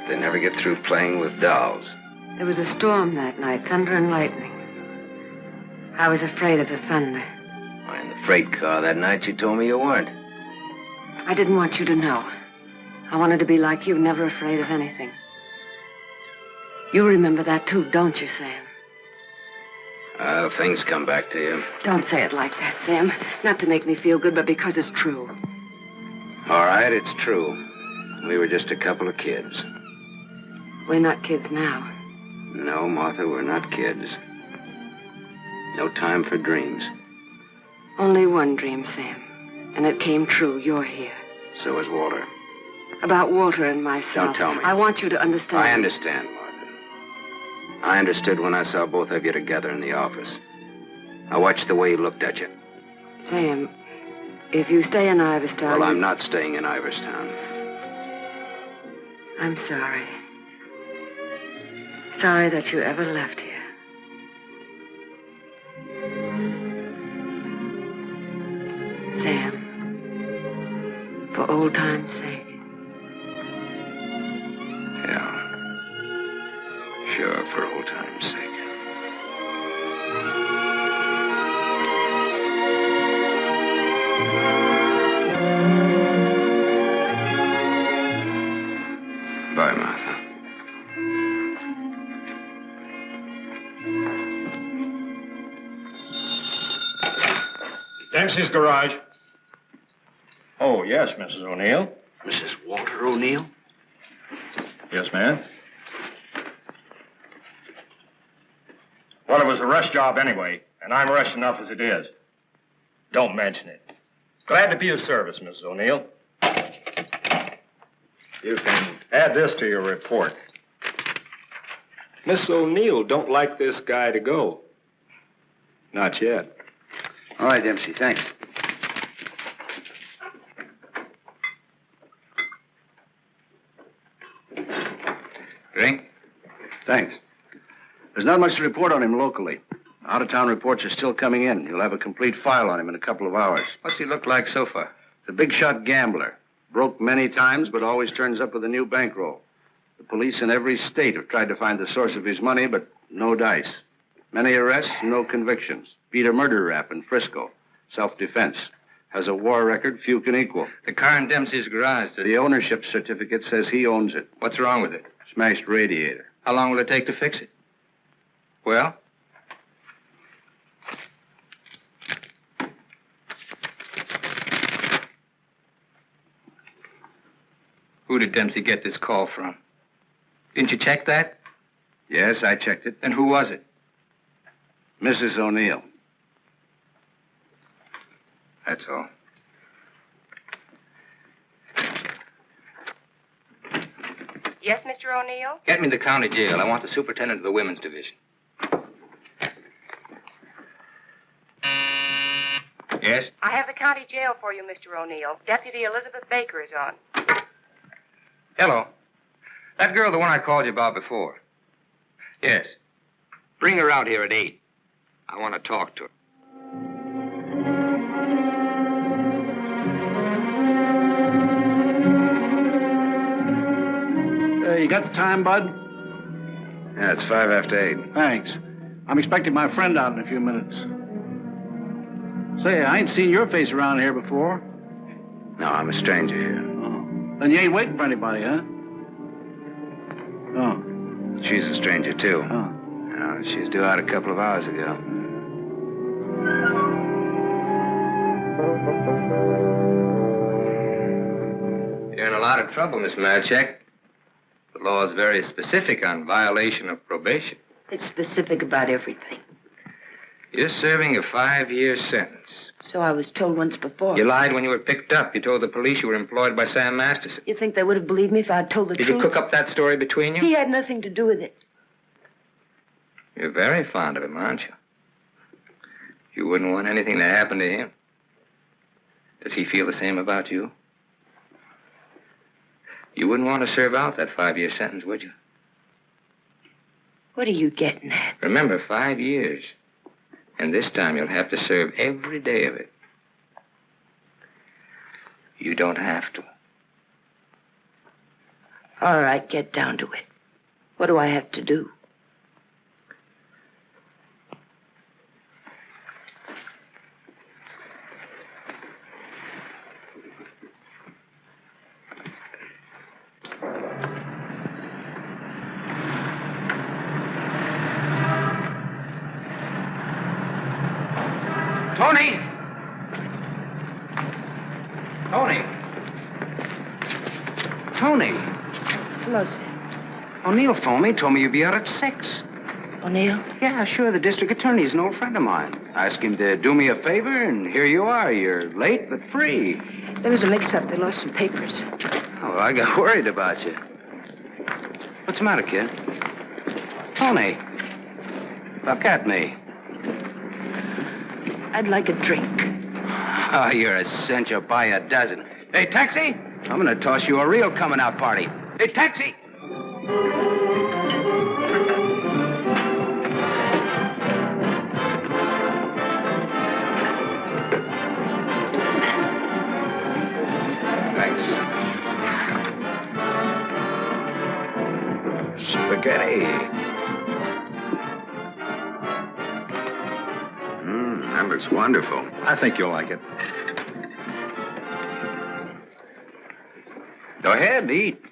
They never get through playing with dolls. There was a storm that night, thunder and lightning. I was afraid of the thunder. Why, in the freight car that night, you told me you weren't. I didn't want you to know. I wanted to be like you, never afraid of anything. You remember that too, don't you, Sam? Things come back to you. Don't say it like that, Sam. Not to make me feel good, but because it's true. All right, it's true. We were just a couple of kids. We're not kids now. No, Martha, we're not kids. No time for dreams. Only one dream, Sam. And it came true. You're here. So is Walter. About Walter and myself. Don't tell me. I want you to understand. I understand, Martha. I understood when I saw both of you together in the office. I watched the way he looked at you. Sam, if you stay in Iverstown... Well, I'm not staying in Iverstown. I'm sorry. Sorry that you ever left here. Sam, for old time's sake. Yeah. Sure, for old time's sake. Bye, Martha. Dempsey's garage. Oh, yes, Mrs. O'Neill. Mrs. Walter O'Neill? Yes, ma'am. Well, it was a rush job anyway, and I'm rushed enough as it is. Don't mention it. Glad to be of service, Mrs. O'Neill. You can add this to your report. Miss O'Neill don't like this guy to go. Not yet. All right, Dempsey, thanks. Drink? Thanks. There's not much to report on him locally. Out-of-town reports are still coming in. You'll have a complete file on him in a couple of hours. What's he look like so far? He's a big-shot gambler. Broke many times, but always turns up with a new bankroll. The police in every state have tried to find the source of his money, but no dice. Many arrests, no convictions. Beat a murder rap in Frisco. Self-defense. Has a war record few can equal. The car in Dempsey's garage. The ownership certificate says he owns it. What's wrong with it? Smashed radiator. How long will it take to fix it? Well? Who did Dempsey get this call from? Didn't you check that? Yes, I checked it. Then who was it? Mrs. O'Neill. That's all. Yes, Mr. O'Neill? Get me to the county jail. I want the superintendent of the women's division. Yes? I have the county jail for you, Mr. O'Neill. Deputy Elizabeth Baker is on. Hello. That girl, the one I called you about before. Yes. Bring her out here at 8. I want to talk to her. You got the time, Bud? Yeah, it's 5 after 8. Thanks. I'm expecting my friend out in a few minutes. Say, I ain't seen your face around here before. No, I'm a stranger here. Oh. Then you ain't waiting for anybody, huh? Oh. She's a stranger, too. Oh. She's due out a couple of hours ago. You're in a lot of trouble, Miss Madchek. The law is very specific on violation of probation. It's specific about everything. You're serving a 5-year sentence. So I was told once before. You lied when you were picked up. You told the police you were employed by Sam Masterson. You think they would have believed me if I'd told the Did truth? you cook up that story between you? He had nothing to do with it. You're very fond of him, aren't you? You wouldn't want anything to happen to him. Does he feel the same about you? You wouldn't want to serve out that 5-year sentence, would you? What are you getting at? Remember, 5 years. And this time you'll have to serve every day of it. You don't have to. All right, get down to it. What do I have to do? Tony! Tony! Tony! Hello, sir. O'Neill phoned me, told me you'd be out at 6. O'Neill? Yeah, sure. The district attorney's an old friend of mine. I asked him to do me a favor, and here you are. You're late, but free. There was a mix-up. They lost some papers. Oh, well, I got worried about you. What's the matter, kid? Tony, look at me. I'd like a drink. Oh, you're a cinch. You'll buy a dozen. Hey, taxi! I'm gonna toss you a real coming-out party. Hey, taxi! Thanks. Spaghetti. That looks wonderful. I think you'll like it. Go ahead, eat.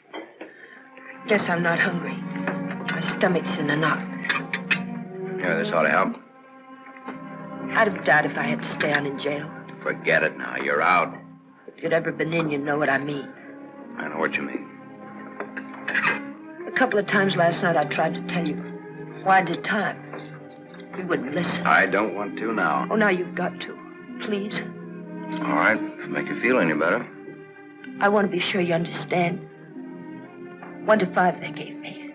Guess I'm not hungry. My stomach's in a knot. Yeah, this ought to help. I'd have died if I had to stay on in jail. Forget it now. You're out. If you'd ever been in, you'd know what I mean. I know what you mean. A couple of times last night I tried to tell you why I did time. You wouldn't listen. I don't want to now. Oh, now you've got to. Please. All right. If it make you feel any better. I want to be sure you understand. 1 to 5 they gave me.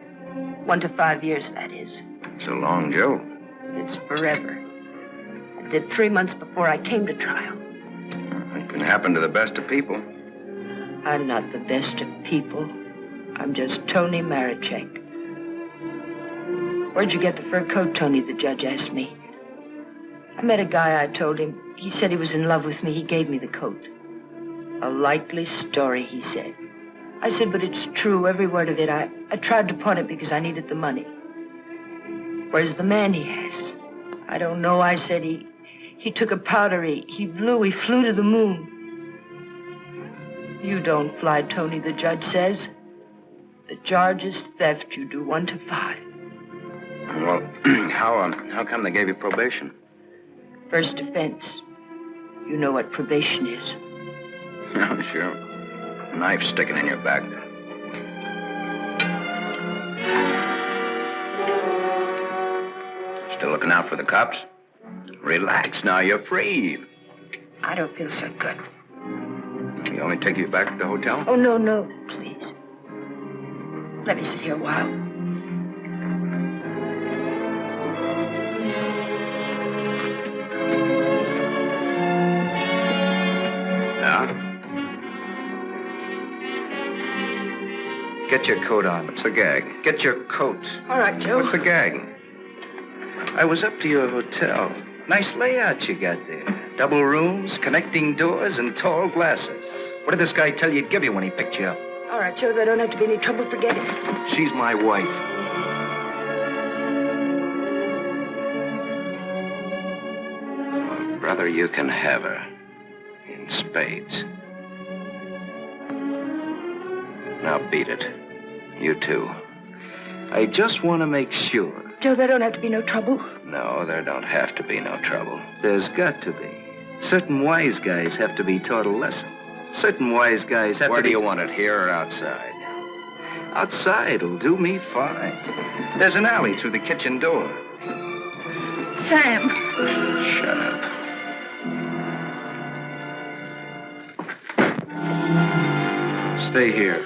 1 to 5 years, that is. It's a long joke. It's forever. I did 3 months before I came to trial. It can happen to the best of people. I'm not the best of people. I'm just Tony Marichek. Where'd you get the fur coat, Tony? The judge asked me. I met a guy, I told him. He said he was in love with me. He gave me the coat. A likely story, he said. I said, but it's true, every word of it. I tried to pawn it because I needed the money. Where's the man he has? I don't know, I said. He took a powder, he flew to the moon. You don't fly, Tony, the judge says. The charge is theft. You do 1 to 5. Well, how come they gave you probation? First offense. You know what probation is. Oh, sure. A knife sticking in your back. Still looking out for the cops? Relax now, you're free. I don't feel so good. You want me to take you back to the hotel? Oh, no, please. Let me sit here a while. Now? Get your coat on. What's the gag? Get your coat. All right, Joe. What's the gag? I was up to your hotel. Nice layout you got there. Double rooms, connecting doors, and tall glasses. What did this guy tell you he'd give you when he picked you up? All right, Joe, there don't have to be any trouble. Forget it. She's my wife. Well, brother, you can have her. In spades. Now beat it. You too. I just want to make sure. Joe, there don't have to be no trouble. No, there don't have to be no trouble. There's got to be. Certain wise guys have to be taught a lesson. Certain wise guys have to be... Where do you want it, here or outside? Outside'll do me fine. There's an alley through the kitchen door. Sam. Shut up. Stay here.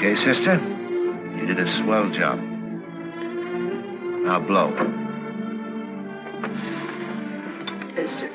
Okay, sister? You did a swell job. Now blow. Yes, sir.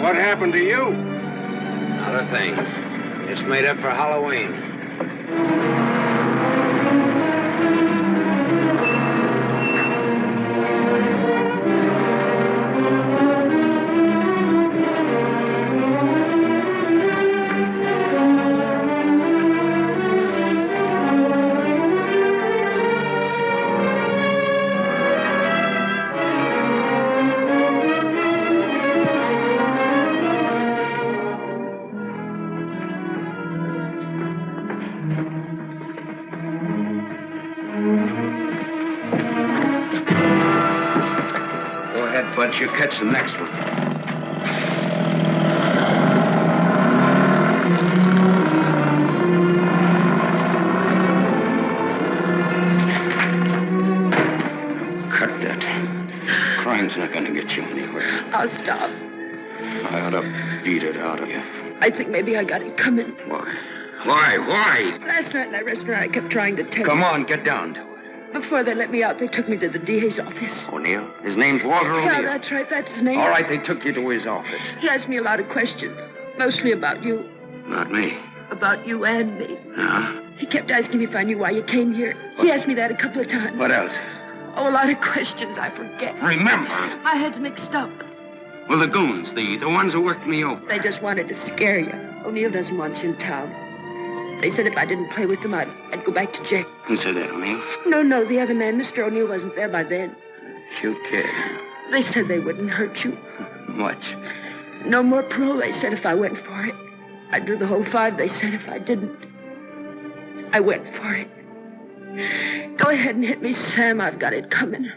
What happened to you? Not a thing. It's made up for Halloween. But you catch the next one. Cut that. Crime's not gonna get you anywhere. I'll stop. I ought to beat it out of you. I think maybe I got it coming. Why? Why? Last night in that restaurant, I kept trying to tell Come you. on, get down to it. Before they let me out, they took me to the DA's office. O'Neill? His name's Walter O'Neill. Yeah, that's right. That's his name. All right, they took you to his office. He asked me a lot of questions, mostly about you. Not me. About you and me. Huh? He kept asking me if I knew why you came here. He asked me that a couple of times. What else? Oh, a lot of questions I forget. Remember. My head's mixed up. Well, the goons, the ones who worked me over. They just wanted to scare you. O'Neill doesn't want you in town. They said if I didn't play with them, I'd go back to jail. Who said that, O'Neill? No, the other man, Mr. O'Neill, wasn't there by then. Cute kid. They said they wouldn't hurt you. Much. No more parole, they said, if I went for it. I'd do the whole 5, they said, if I didn't. I went for it. Go ahead and hit me, Sam. I've got it coming.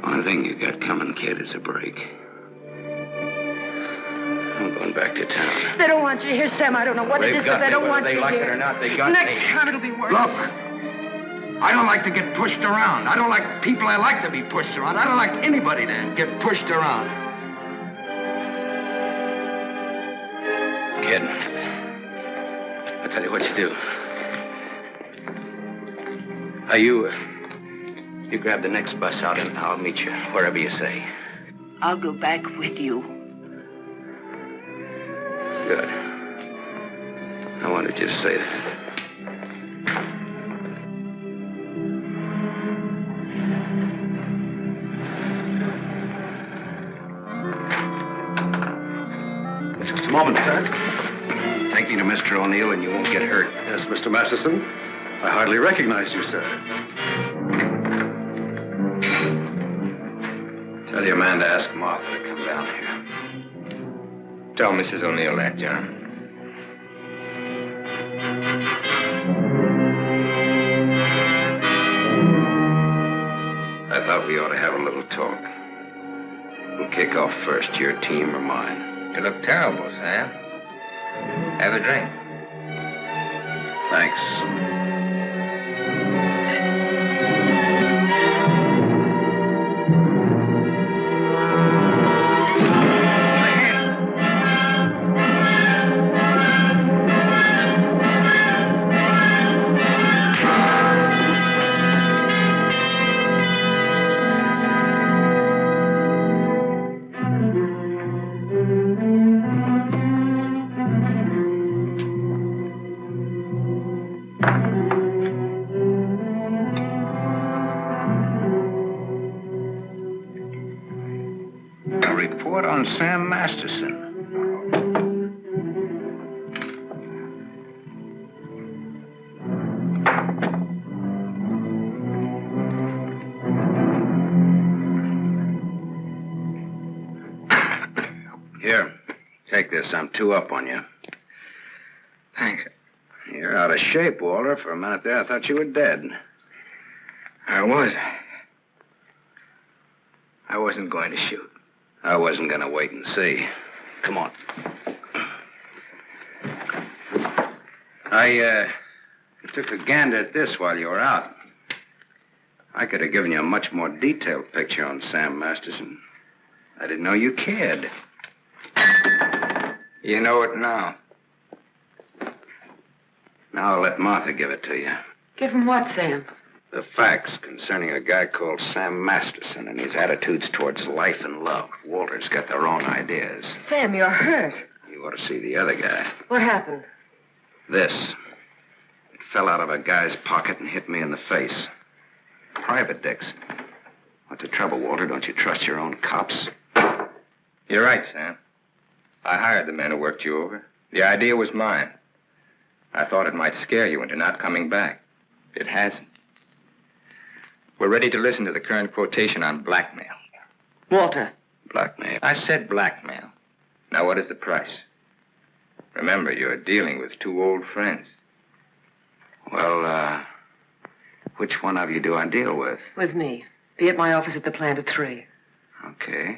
One thing you got coming, kid, is a break. I'm going back to town. They don't want you here, Sam. I don't know what it is, but they don't want you here. Whether they like it or not, they got Next me. time it'll be worse. Look, I don't like to get pushed around. I don't like people I like to be pushed around. I don't like anybody to get pushed around. Kid, I'll tell you what you do. You grab the next bus out and I'll meet you wherever you say. I'll go back with you. Good. I wanted you to say that. Just a moment, sir. Take me to Mr. O'Neill and you won't get hurt. Yes, Mr. Masterson. I hardly recognized you, sir. Tell your man to ask Martha to come down here. Tell Mrs. O'Neill that, John. I thought we ought to have a little talk. We'll kick off first, your team or mine. You look terrible, Sam. Have a drink. Thanks. On Sam Masterson. Here, take this. I'm 2 up on you. Thanks. You're out of shape, Walter. For a minute there, I thought you were dead. I was. I wasn't going to shoot. I wasn't going to wait and see. Come on. I took a gander at this while you were out. I could have given you a much more detailed picture on Sam Masterson. I didn't know you cared. You know it now. Now I'll let Martha give it to you. Give him what, Sam? The facts concerning a guy called Sam Masterson and his attitudes towards life and love. Walter's got their own ideas. Sam, you're hurt. You ought to see the other guy. What happened? This. It fell out of a guy's pocket and hit me in the face. Private Dixon. What's the trouble, Walter? Don't you trust your own cops? You're right, Sam. I hired the men who worked you over. The idea was mine. I thought it might scare you into not coming back. It hasn't. We're ready to listen to the current quotation on blackmail. Walter. Blackmail? I said blackmail. Now, what is the price? Remember, you're dealing with 2 old friends. Well, which one of you do I deal with? With me. Be at my office at the plant at 3. Okay.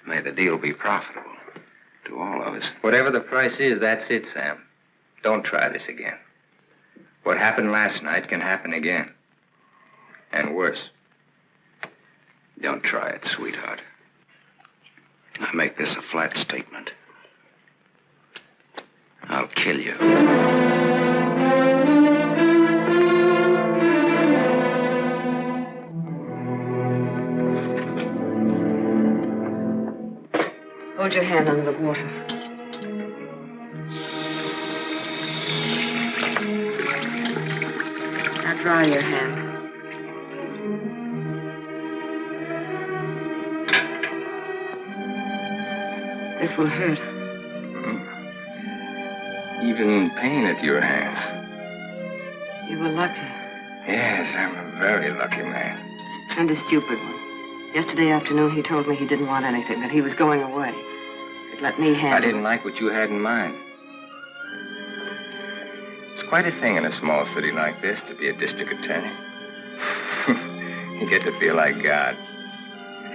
May the deal be profitable to all of us. Whatever the price is, that's it, Sam. Don't try this again. What happened last night can happen again. And worse. Don't try it, sweetheart. I make this a flat statement. I'll kill you. Hold your hand under the water. Now dry your hand. This will hurt. Even pain at your hands. You were lucky. Yes, I'm a very lucky man. And a stupid one. Yesterday afternoon, he told me he didn't want anything, that he was going away. He'd let me handle I didn't like what you had in mind. It's quite a thing in a small city like this to be a district attorney. You get to feel like God.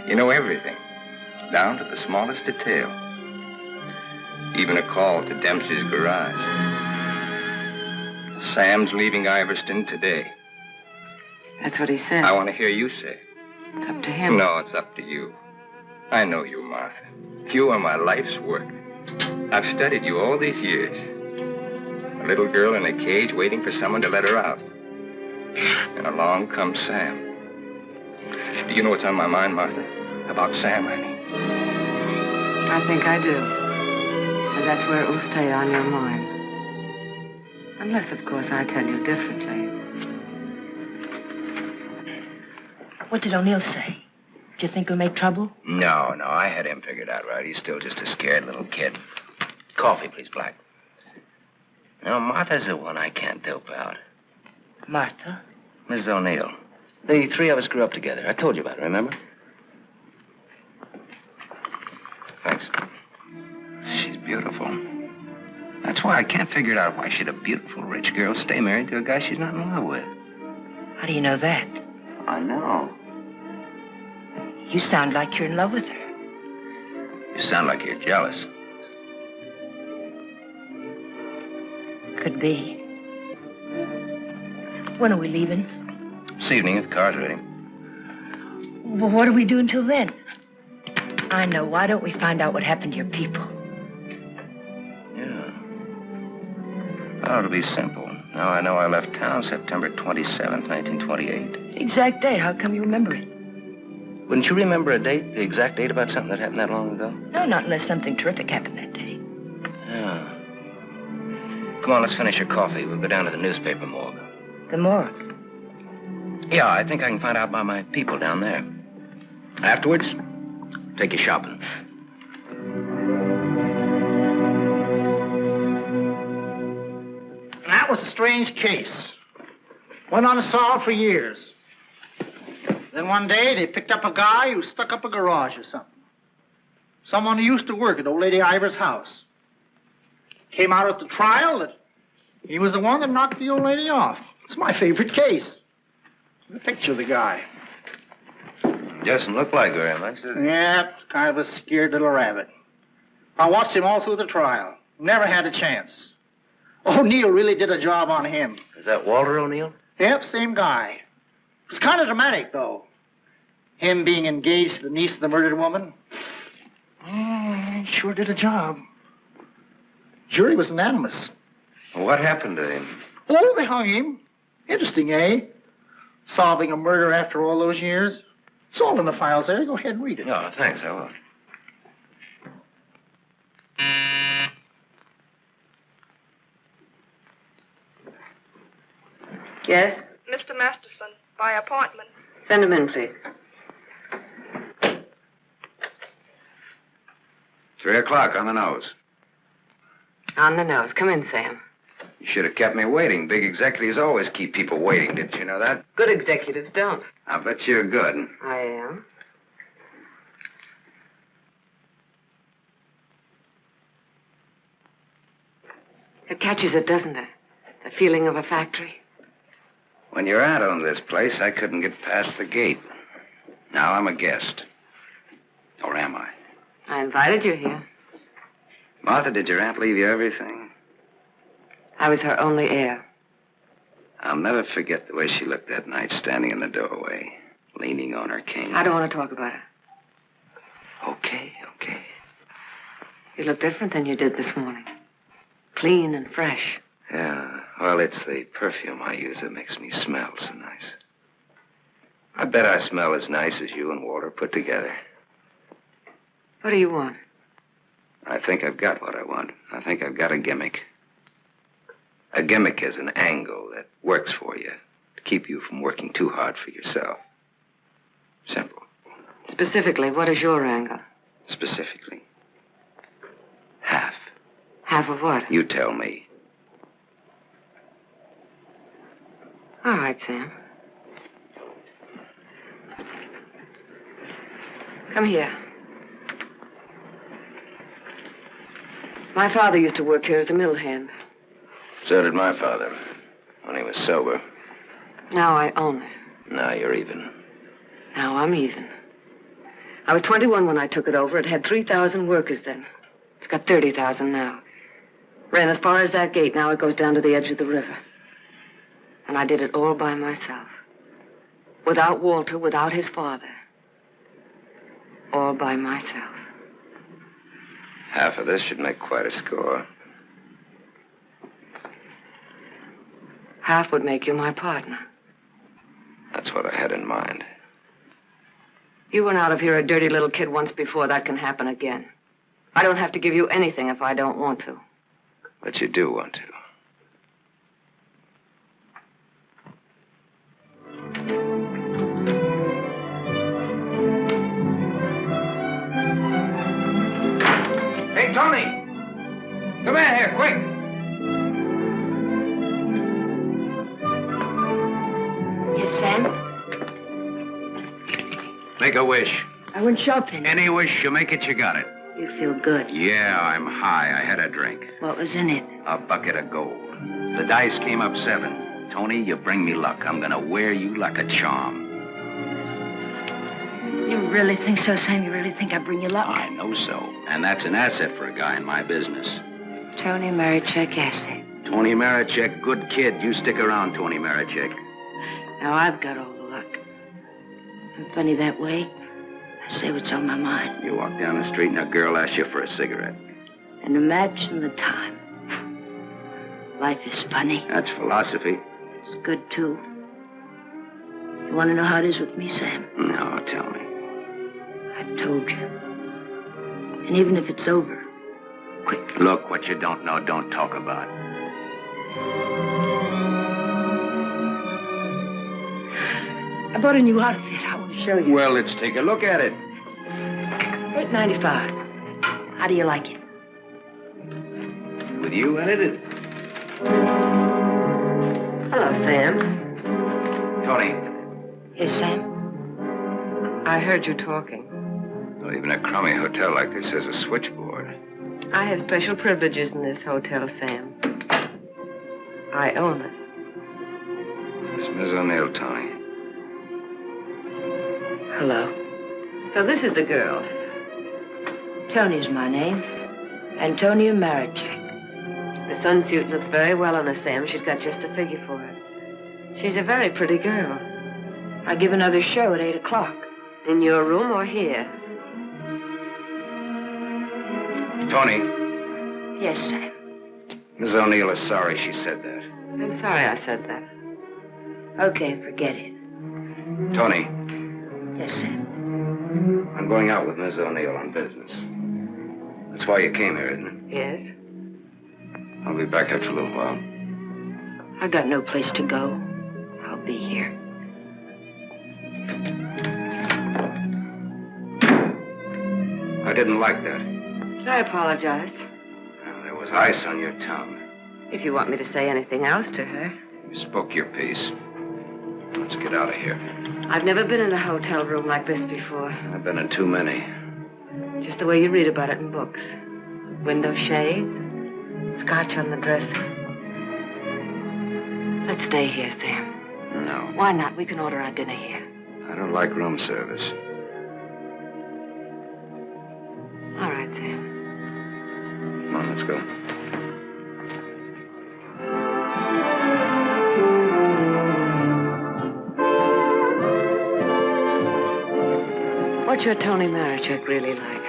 You know everything, down to the smallest detail. Even a call to Dempsey's garage. Sam's leaving Iverston today. That's what he said. I want to hear you say it. It's up to him. No, it's up to you. I know you, Martha. You are my life's work. I've studied you all these years. A little girl in a cage waiting for someone to let her out. And along comes Sam. Do you know what's on my mind, Martha? About Sam, honey. I think I do. And that's where it will stay on your mind. Unless, of course, I tell you differently. What did O'Neill say? Do you think he'll make trouble? No, I had him figured out right. He's still just a scared little kid. Coffee, please, Black. You know, Martha's the one I can't dope out. Martha? Mrs. O'Neill. The three of us grew up together. I told you about it, remember? Thanks. She's beautiful. That's why I can't figure it out why should a beautiful rich girl stay married to a guy she's not in love with. How do you know that? I know. You sound like you're in love with her. You sound like you're jealous. Could be. When are we leaving? This evening, if the car's ready. Well, what do we do until then? I know. Why don't we find out what happened to your people? Yeah. Oh, it'll be simple. Now I know I left town September 27th, 1928. The exact date. How come you remember it? Wouldn't you remember a date, the exact date about something that happened that long ago? No, not unless something terrific happened that day. Yeah. Come on, let's finish your coffee. We'll go down to the newspaper morgue. The morgue? Yeah, I think I can find out about my people down there. Afterwards, take you shopping. That was a strange case. Went unsolved for years. Then one day they picked up a guy who stuck up a garage or something. Someone who used to work at old lady Ivers' house. Came out at the trial that he was the one that knocked the old lady off. It's my favorite case. The picture of the guy. Doesn't look like very much, does it? Yeah, kind of a scared little rabbit. I watched him all through the trial. Never had a chance. O'Neill really did a job on him. Is that Walter O'Neill? Yep, same guy. It was kind of dramatic, though. Him being engaged to the niece of the murdered woman. He sure did a job. Jury was unanimous. What happened to him? Oh, they hung him. Interesting, eh? Solving a murder after all those years. It's all in the files there. Go ahead and read it. Oh, thanks, I will. Yes? Mr. Masterson, by appointment. Send him in, please. 3 o'clock on the nose. On the nose. Come in, Sam. You should have kept me waiting. Big executives always keep people waiting. Didn't you know that? Good executives don't. I bet you're good. I am. It catches it, doesn't it? The feeling of a factory. When your aunt owned this place, I couldn't get past the gate. Now I'm a guest. Or am I? I invited you here. Martha, did your aunt leave you everything? I was her only heir. I'll never forget the way she looked that night standing in the doorway, leaning on her cane. I don't want to talk about it. Okay. You look different than you did this morning. Clean and fresh. Yeah, well, it's the perfume I use that makes me smell so nice. I bet I smell as nice as you and Walter put together. What do you want? I think I've got what I want. I think I've got a gimmick. A gimmick is an angle that works for you to keep you from working too hard for yourself. Simple. Specifically, what is your angle? Specifically, half. Half of what? You tell me. All right, Sam. Come here. My father used to work here as a mill hand. So did my father, when he was sober. Now I own it. Now you're even. Now I'm even. I was 21 when I took it over. It had 3,000 workers then. It's got 30,000 now. Ran as far as that gate. Now it goes down to the edge of the river. And I did it all by myself. Without Walter, without his father. All by myself. Half of this should make quite a score. Half would make you my partner. That's what I had in mind. You went out of here a dirty little kid once before. That can happen again. I don't have to give you anything if I don't want to. But you do want to. Hey, Tony! Come in here, quick! Make a wish. I went shopping. Any wish you make it, you got it. You feel good. Yeah, I'm high. I had a drink. What was in it? A bucket of gold. The dice came up 7. Tony, you bring me luck. I'm gonna wear you like a charm. You really think so, Sam? You really think I bring you luck? I know so. And that's an asset for a guy in my business. Tony Marichek asset. Tony Marichek, good kid. You stick around, Tony Marichek. Now I've got all the luck. I'm funny that way. I say what's on my mind. You walk down the street and a girl asks you for a cigarette. And imagine the time. Life is funny. That's philosophy. It's good, too. You want to know how it is with me, Sam? No, tell me. I've told you. And even if it's over, quick. Look, what you don't know, don't talk about. I bought a new outfit. I want to show you. Well, let's take a look at it. $8.95. How do you like it? With you in it? Hello, Sam. Tony. Yes, Sam? I heard you talking. Well, even a crummy hotel like this has a switchboard. I have special privileges in this hotel, Sam. I own it. It's Miss O'Neill, Tony. Hello. So this is the girl. Tony's my name. Antonia Marichek. The sunsuit looks very well on her, Sam. She's got just the figure for it. She's a very pretty girl. I give another show at 8 o'clock. In your room or here? Tony. Yes, Sam. Miss O'Neill is sorry she said that. I'm sorry I said that. Okay, forget it. Tony. Yes, Sam. I'm going out with Miss O'Neill on business. That's why you came here, isn't it? Yes. I'll be back after a little while. I got no place to go. I'll be here. I didn't like that. I apologize. Well, there was ice on your tongue. If you want me to say anything else to her. You spoke your piece. Let's get out of here. I've never been in a hotel room like this before. I've been in too many. Just the way you read about it in books. Window shade, scotch on the dresser. Let's stay here, Sam. No. Why not? We can order our dinner here. I don't like room service. All right, Sam. Come on, let's go. What's your Tony Marichek really like?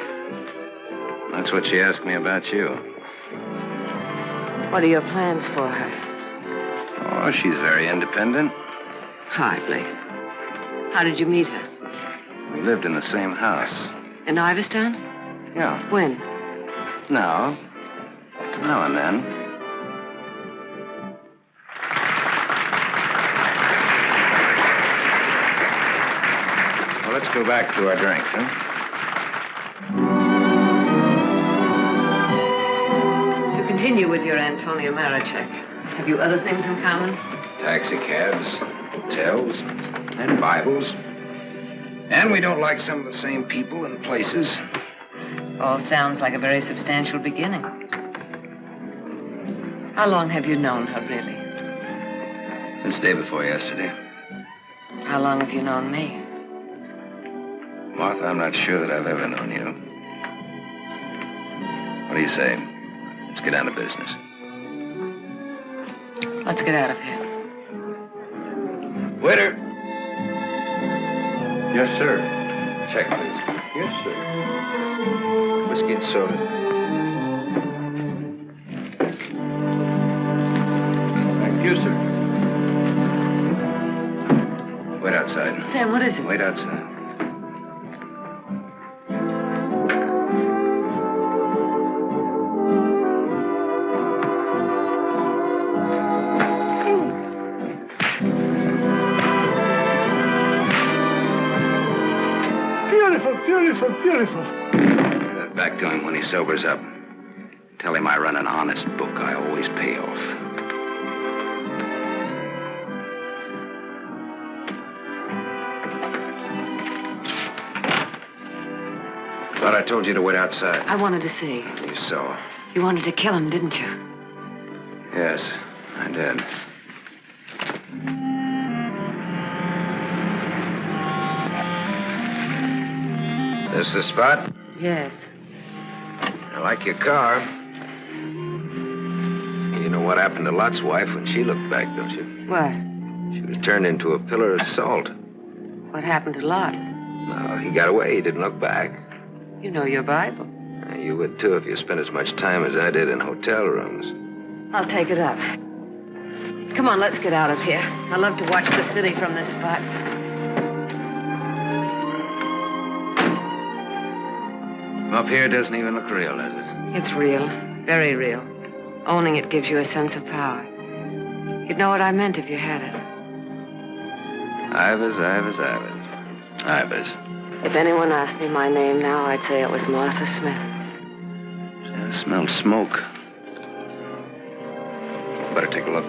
That's what she asked me about you. What are your plans for her? Oh, she's very independent. Hardly. How did you meet her? We lived in the same house. In Iverstown? Yeah. When? Now and then. Well, let's go back to our drinks, huh? To continue with your Antonia Marichek, have you other things in common? Taxi cabs, hotels, and Bibles. And we don't like some of the same people and places. All sounds like a very substantial beginning. How long have you known her, really? Since day before yesterday. How long have you known me? Martha, I'm not sure that I've ever known you. What do you say? Let's get down to business. Let's get out of here. Waiter. Yes, sir. Check, please. Yes, sir. Whiskey and soda. Thank you, sir. Wait outside. Sam, what is it? Wait outside. Beautiful, beautiful. Give that back to him when he sobers up. Tell him I run an honest book. I always pay off. Thought I told you to wait outside. I wanted to see. You saw. You wanted to kill him, didn't you? Yes, I did. This the spot? Yes. I like your car. You know what happened to Lot's wife when she looked back, don't you? What? She was turned into a pillar of salt. What happened to Lot? Well, he got away. He didn't look back. You know your Bible. You would, too, if you spent as much time as I did in hotel rooms. I'll take it up. Come on, let's get out of here. I love to watch the city from this spot. Up here doesn't even look real, does it? It's real. Very real. Owning it gives you a sense of power. You'd know what I meant if you had it. Ivers, Ivers, Ivers. Ivers. If anyone asked me my name now, I'd say it was Martha Smith. I smelled smoke. Better take a look.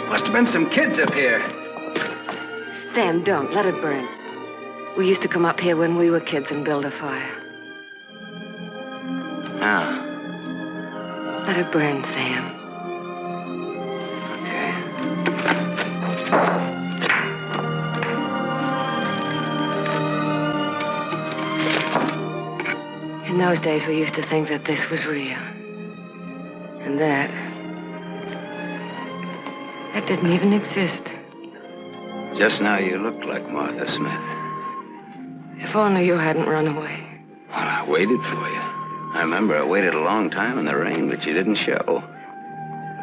Must have been some kids up here. Sam, don't. Let it burn. We used to come up here when we were kids and build a fire. Ah. Let it burn, Sam. In those days, we used to think that this was real. And that didn't even exist. Just now you looked like Martha Smith. If only you hadn't run away. Well, I waited for you. I remember I waited a long time in the rain, but you didn't show.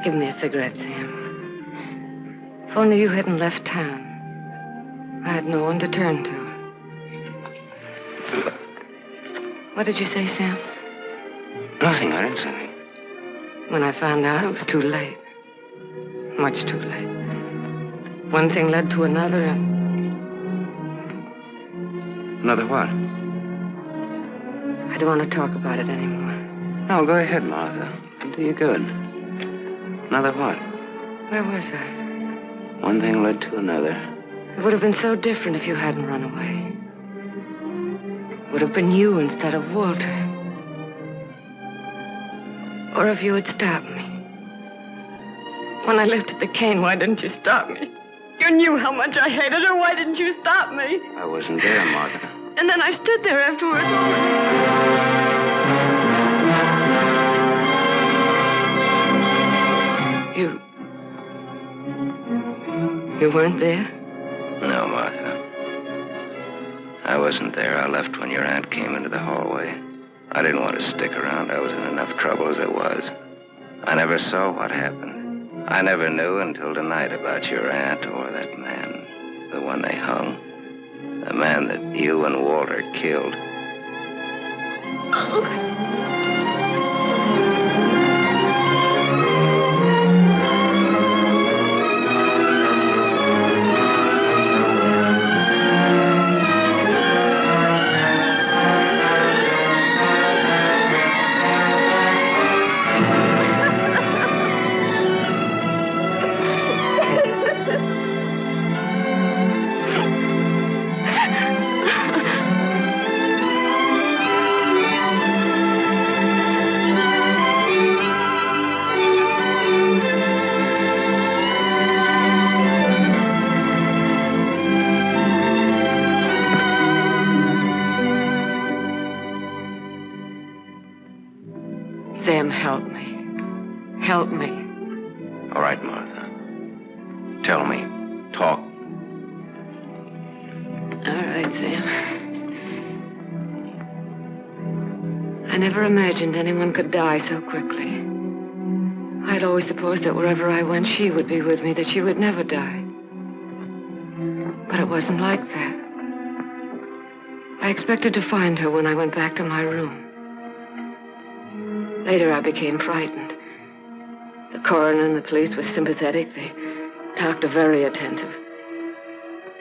Give me a cigarette, Sam. If only you hadn't left town. I had no one to turn to. What did you say, Sam? Nothing. I didn't say anything. When I found out, it was too late. Much too late. One thing led to another, and... Another what? I don't want to talk about it anymore. No, go ahead, Martha. It'll do you good. Another what? Where was I? One thing led to another. It would have been so different if you hadn't run away. It would have been you instead of Walter. Or if you had stopped me. When I lifted the cane, why didn't you stop me? You knew how much I hated her. Why didn't you stop me? I wasn't there, Martha. And then I stood there afterwards. You weren't there? No, Martha. I wasn't there. I left when your aunt came into the hallway. I didn't want to stick around. I was in enough trouble as it was. I never saw what happened. I never knew until tonight about your aunt or that man, the one they hung. The man that you and Walter killed. Sam, help me. Help me. All right, Martha. Tell me. Talk. All right, Sam. I never imagined anyone could die so quickly. I'd always supposed that wherever I went, she would be with me, that she would never die. But it wasn't like that. I expected to find her when I went back to my room. Later, I became frightened. The coroner and the police were sympathetic. They talked very attentive.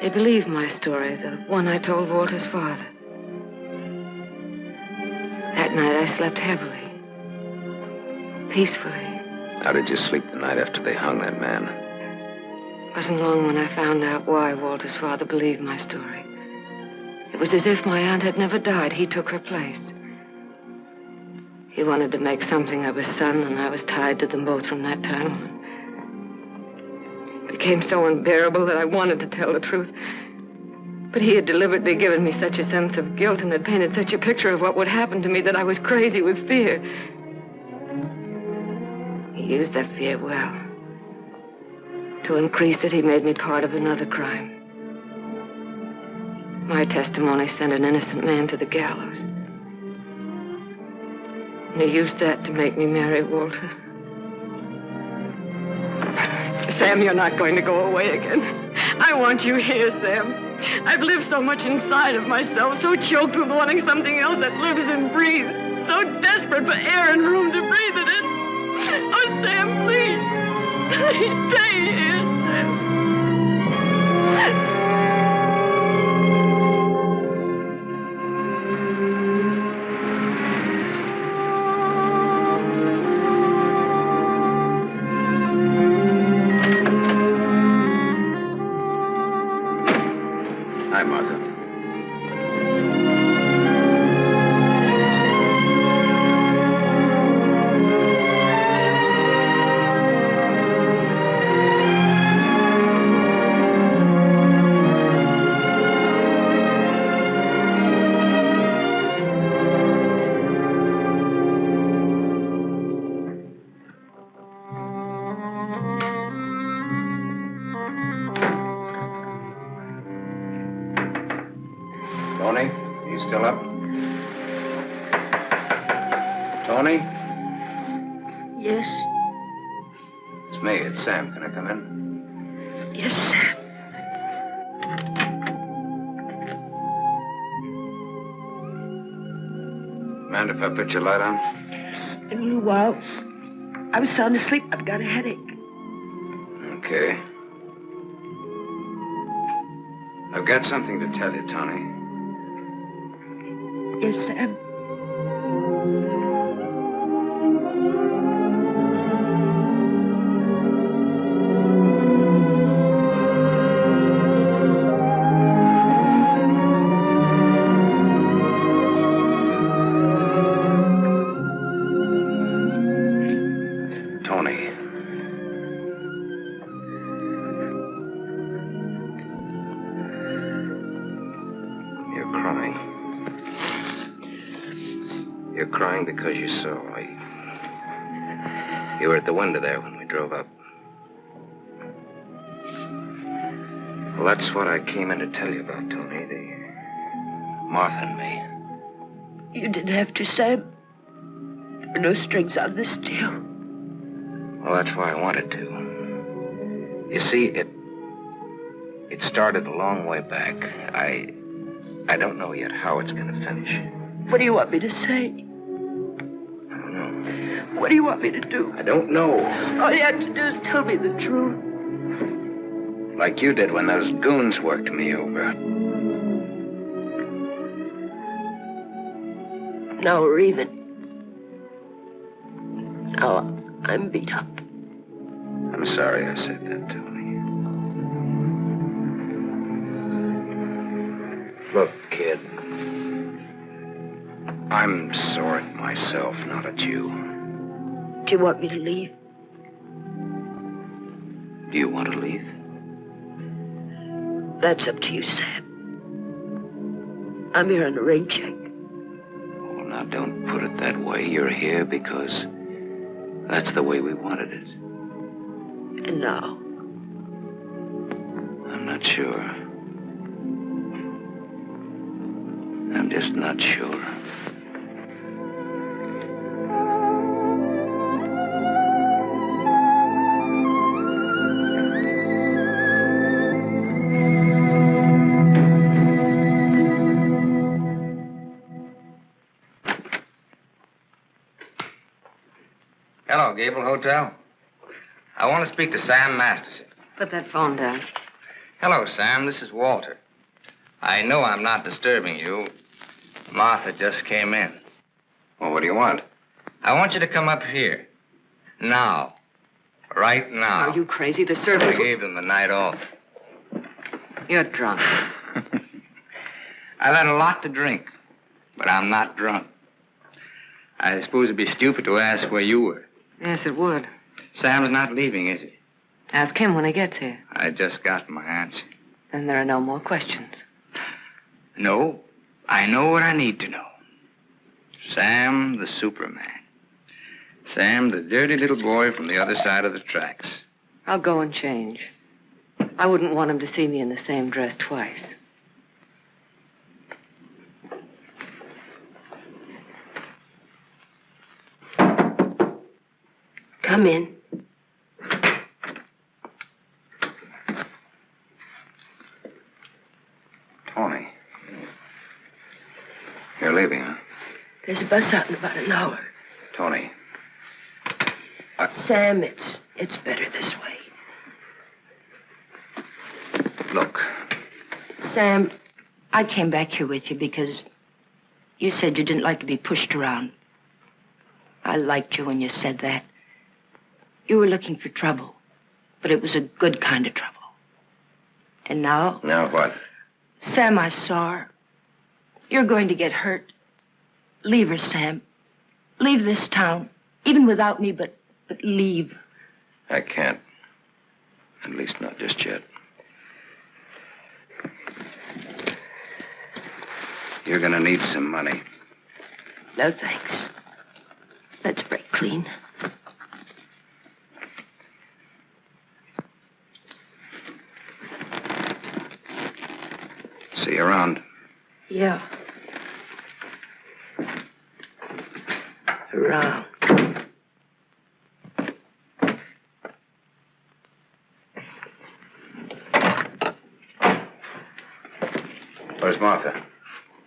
They believed my story, the one I told Walter's father. That night, I slept heavily, peacefully. How did you sleep the night after they hung that man? It wasn't long when I found out why Walter's father believed my story. It was as if my aunt had never died. He took her place. He wanted to make something of his son, and I was tied to them both from that time on. It became so unbearable that I wanted to tell the truth. But he had deliberately given me such a sense of guilt and had painted such a picture of what would happen to me that I was crazy with fear. He used that fear well. To increase it, he made me part of another crime. My testimony sent an innocent man to the gallows. And he used that to make me marry Walter. Sam, you're not going to go away again. I want you here, Sam. I've lived so much inside of myself, so choked with wanting something else that lives and breathes, so desperate for air and room to breathe in it. Oh, Sam, please. Please stay here, Sam. Hi, Martha. Tony, are you still up? Tony? Yes? It's me. It's Sam. Can I come in? Yes, Sam. Mind if I put your light on? In a little while. I was sound asleep. I've got a headache. Okay. I've got something to tell you, Tony. Yes, Sam. Tony. You're crying. You're crying because you saw me. You were at the window there when we drove up. Well, that's what I came in to tell you about, Tony. The Martha and me. You didn't have to, Sam. There are no strings on this deal. Well, that's why I wanted to. You see, it started a long way back. I don't know yet how it's going to finish. What do you want me to say? I don't know. What do you want me to do? I don't know. All you have to do is tell me the truth. Like you did when those goons worked me over. Now we're even. Now I'm beat up. I'm sorry I said that, Tony. Look, kid. I'm sore at myself, not at you. Do you want me to leave? Do you want to leave? That's up to you, Sam. I'm here on a rain check. Well, now, don't put it that way. You're here because that's the way we wanted it. And now? I'm not sure. I'm just not sure. Hello, Gable Hotel. I want to speak to Sam Masterson. Put that phone down. Hello, Sam. This is Walter. I know I'm not disturbing you. Martha just came in. Well, what do you want? I want you to come up here. Now. Right now. Are you crazy? The I servants... gave them the night off. You're drunk. I've had a lot to drink, but I'm not drunk. I suppose it'd be stupid to ask where you were. Yes, it would. Sam's not leaving, is he? Ask him when he gets here. I just got my answer. Then there are no more questions. No, I know what I need to know. Sam the Superman. Sam the dirty little boy from the other side of the tracks. I'll go and change. I wouldn't want him to see me in the same dress twice. Come in. Tony. You're leaving, huh? There's a bus out in about an hour. Tony. Sam, it's better this way. Look. Sam, I came back here with you because you said you didn't like to be pushed around. I liked you when you said that. You were looking for trouble, but it was a good kind of trouble. And now... Now what? Sam, I saw her. You're going to get hurt. Leave her, Sam. Leave this town. Even without me, but leave. I can't. At least not just yet. You're gonna need some money. No, thanks. Let's break clean. See you around. Yeah. Around. Where's Martha?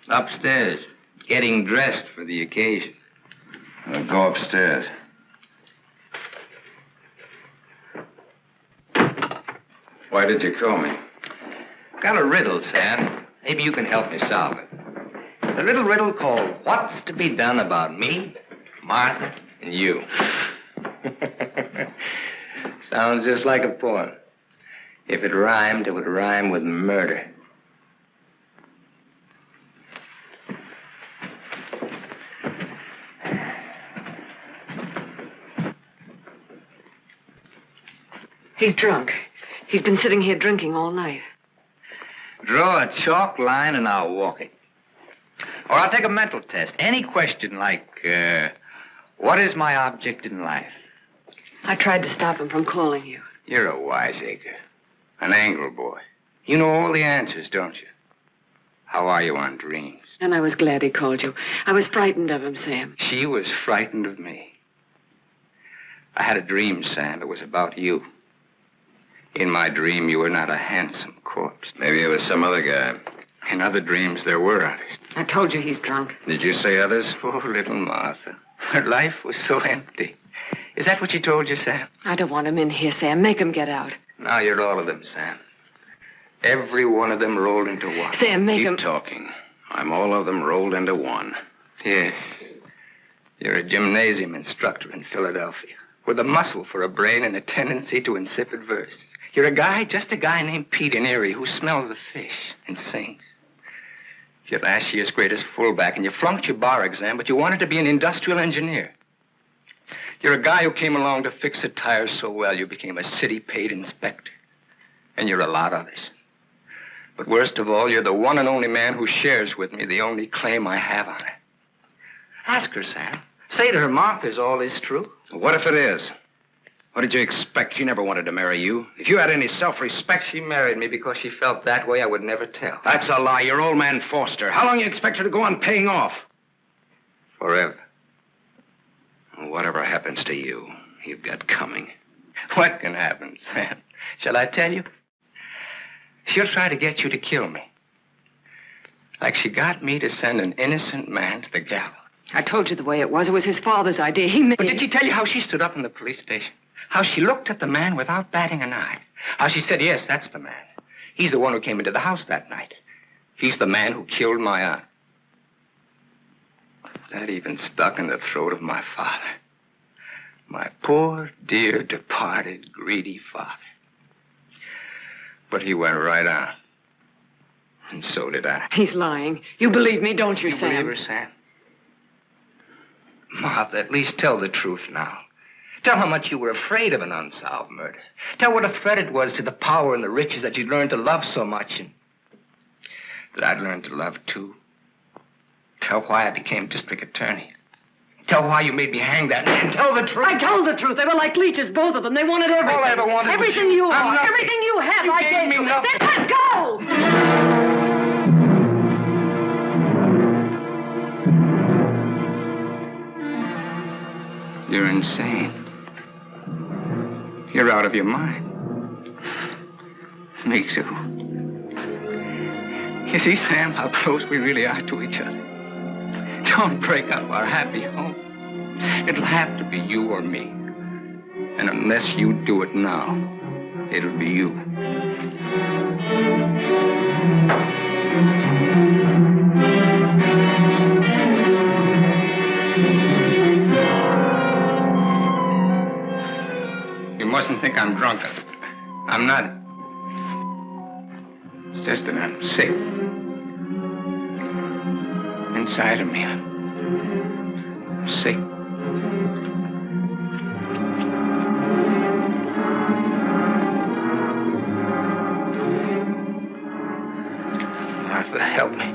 Upstairs, getting dressed for the occasion. Go upstairs. Why did you call me? Got a riddle, Sam. Maybe you can help me solve it. It's a little riddle called What's to Be Done About Me, Martha, and You. Sounds just like a poem. If it rhymed, it would rhyme with murder. He's drunk. He's been sitting here drinking all night. Draw a chalk line and I'll walk it. Or I'll take a mental test. Any question like, what is my object in life? I tried to stop him from calling you. You're a wiseacre. An angle boy. You know all the answers, don't you? How are you on dreams? And I was glad he called you. I was frightened of him, Sam. She was frightened of me. I had a dream, Sam. It was about you. In my dream, you were not a handsome corpse. Maybe it was some other guy. In other dreams, there were others. I told you he's drunk. Did you say others? Poor little Martha. Her life was so empty. Is that what she told you, Sam? I don't want him in here, Sam. Make him get out. Now you're all of them, Sam. Every one of them rolled into one. Sam, make him... Keep talking. I'm all of them rolled into one. Yes. You're a gymnasium instructor in Philadelphia with a muscle for a brain and a tendency to insipid verse. You're a guy, just a guy named Pete in Erie who smells of fish and sings. You're last year's greatest fullback and you flunked your bar exam, but you wanted to be an industrial engineer. You're a guy who came along to fix a tire so well you became a city-paid inspector. And you're a lot of others. But worst of all, you're the one and only man who shares with me the only claim I have on her. Ask her, Sam. Say to her, Martha's all is true. What if it is? What did you expect? She never wanted to marry you. If you had any self-respect... She married me because she felt that way. I would never tell. That's a lie. Your old man forced her. How long you expect her to go on paying off? Forever. Whatever happens to you, you've got coming. What can happen, Sam? Shall I tell you? She'll try to get you to kill me. Like she got me to send an innocent man to the gallows. I told you the way it was. It was his father's idea. He made... But did she tell you how she stood up in the police station? How she looked at the man without batting an eye? How she said, yes, that's the man. He's the one who came into the house that night. He's the man who killed my aunt. That even stuck in the throat of my father. My poor, dear, departed, greedy father. But he went right on. And so did I. He's lying. You believe me, don't you, You Sam? believe her, Sam? Martha, at least tell the truth now. Tell how much you were afraid of an unsolved murder. Tell what a threat it was to the power and the riches that you'd learned to love so much and that I'd learned to love too. Tell why I became district attorney. Tell why you made me hang that man. Tell the truth. I told the truth. They were like leeches, both of them. They wanted everything. All I ever wanted was everything you. you I'm are. nothing. Everything you have, You I gave gave me you. nothing. Then let go! You're insane. You're out of your mind. Me too. You see, Sam, how close we really are to each other. Don't break up our happy home. It'll have to be you or me. And unless you do it now, it'll be you. You mustn't think I'm drunk. I'm not. It's just that I'm sick. Inside of me, I'm sick. Martha, help me.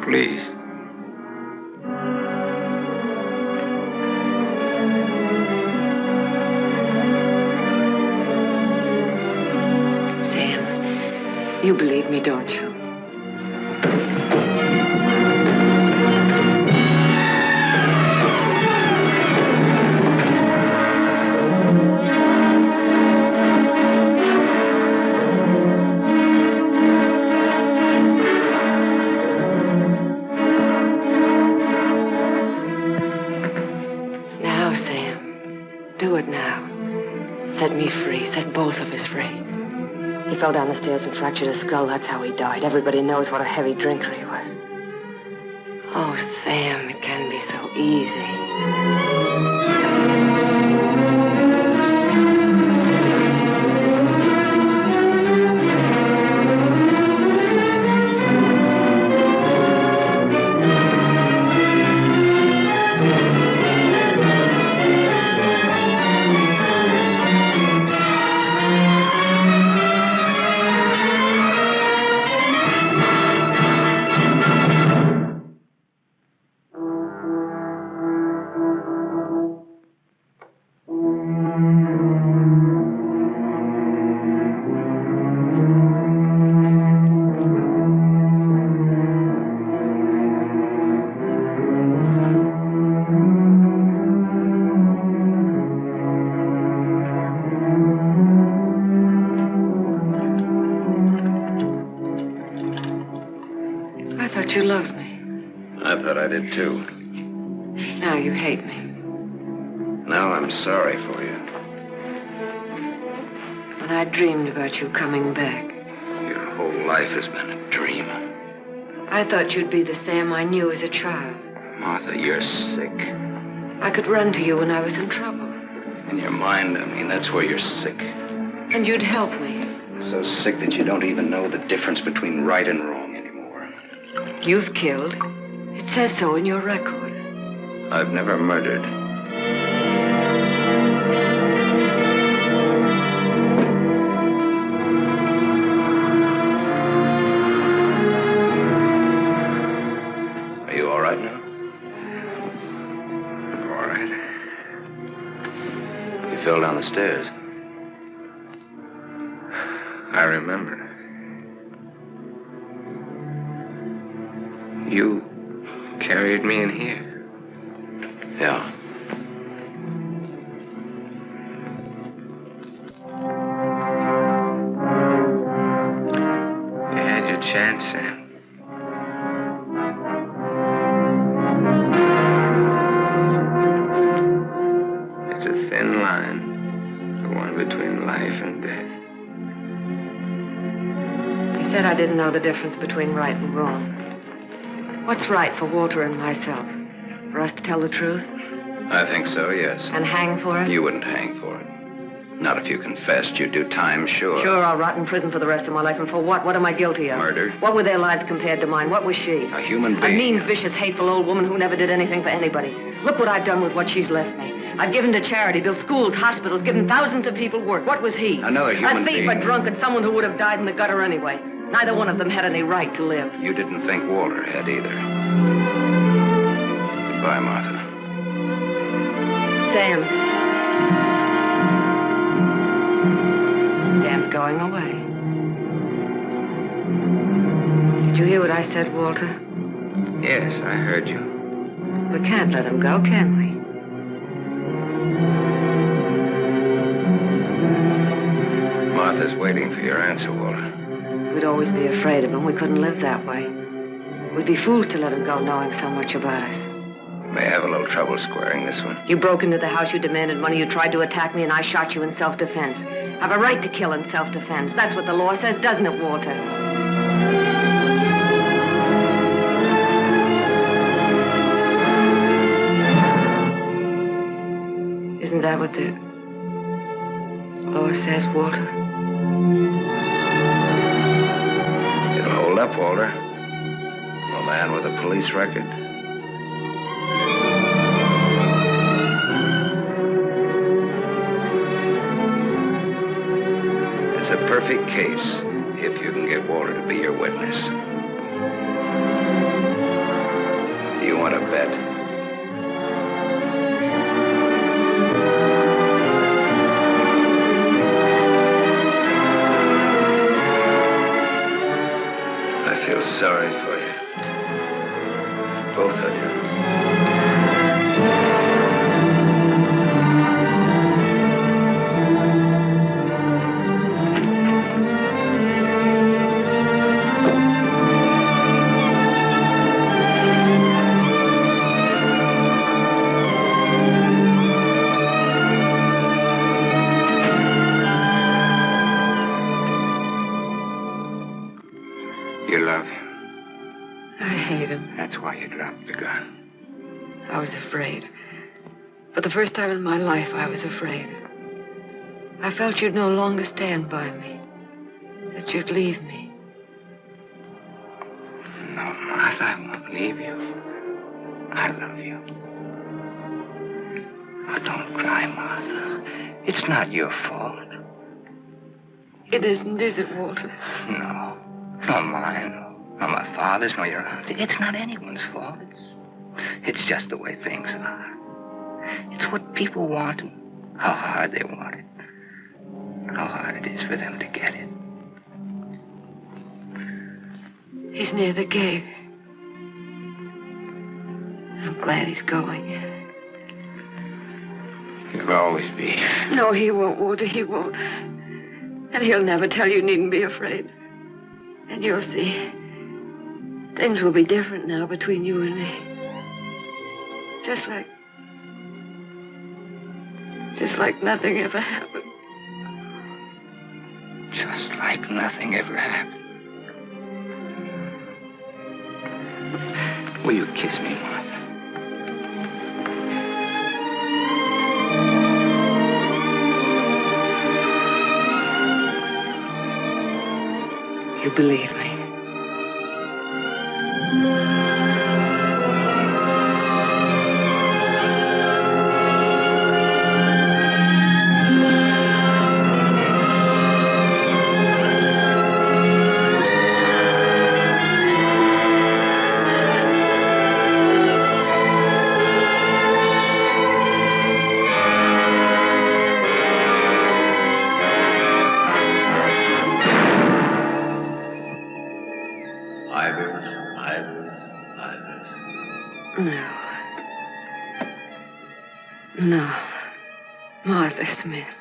Please. Sam, you believe me, don't you? Now, Sam, do it now. Set me free. Set both of us free. He fell down the stairs and fractured his skull. That's how he died. Everybody knows what a heavy drinker he was. Oh, Sam, it can be so easy. I thought you loved me. I thought I did too. Now you hate me. Now I'm sorry for you. When I dreamed about you coming back, Your whole life has been a dream. I thought you'd be the Sam I knew as a child. Martha, you're sick. I could run to you when I was in trouble. In your mind, I mean, that's where you're sick. And you'd help me. So sick that you don't even know the difference between right and wrong anymore. You've killed. It says so in your record. I've never murdered. Are you all right now? All right. You fell down the stairs. I remember. You carried me in here. Yeah. You had your chance, Sam. It's a thin line, the one between life and death. You said I didn't know the difference between right and wrong. What's right for Walter and myself? For us to tell the truth? I think so, yes. And hang for it? You wouldn't hang for it. Not if you confessed. You'd do time, sure. Sure, I'll rot in prison for the rest of my life. And for what? What am I guilty of? Murder. What were their lives compared to mine? What was she? A human A being. mean, vicious, hateful old woman who never did anything for anybody. Look what I've done with what she's left me. I've given to charity, built schools, hospitals, given thousands of people work. What was he? Another human A thief, being. a drunk, and someone who would have died in the gutter anyway. Neither one of them had any right to live. You didn't think Walter had either. Goodbye, Martha. Sam. Sam's going away. Did you hear what I said, Walter? Yes, I heard you. We can't let him go, can we? Martha's waiting for your answer, Walter. We'd always be afraid of him. We couldn't live that way. We'd be fools to let him go knowing so much about us. May have a little trouble squaring this one. You broke into the house, you demanded money, you tried to attack me, and I shot you in self-defense. Have a right to kill in self-defense. That's what the law says, doesn't it, Walter? Isn't that what the law says, Walter? It'll hold up, Walter. A man with a police record. It's a perfect case if you can get Walter to be your witness. Do you want to bet? I feel sorry for you. Both of you. You love him. I hate him. That's why you dropped the gun. I was afraid. For the first time in my life, I was afraid. I felt you'd no longer stand by me. That you'd leave me. No, Martha, I won't leave you. I love you. Oh, don't cry, Martha. It's not your fault. It isn't, is it, Walter? No. Nor mine, nor my father's, nor your aunt's. It's not anyone's fault. It's just the way things are. It's what people want and how hard they want it. How hard it is for them to get it. He's near the gate. I'm glad he's going. You'll always be. No, he won't, Walter, he won't. And he'll never tell you needn't be afraid. And you'll see. Things will be different now between you and me. Just like nothing ever happened. Just like nothing ever happened. Will you kiss me, Martha? You believe me? No. Martha Smith.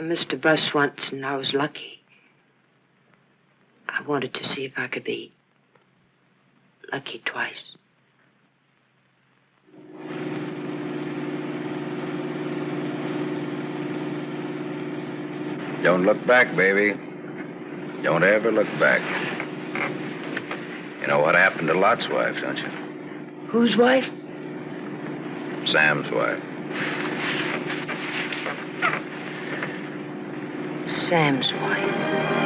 I missed a bus once and I was lucky. I wanted to see if I could be lucky twice. Don't look back, baby. Don't ever look back. You know what happened to Lot's wife, don't you? Whose wife? Sam's wife. Sam's wife.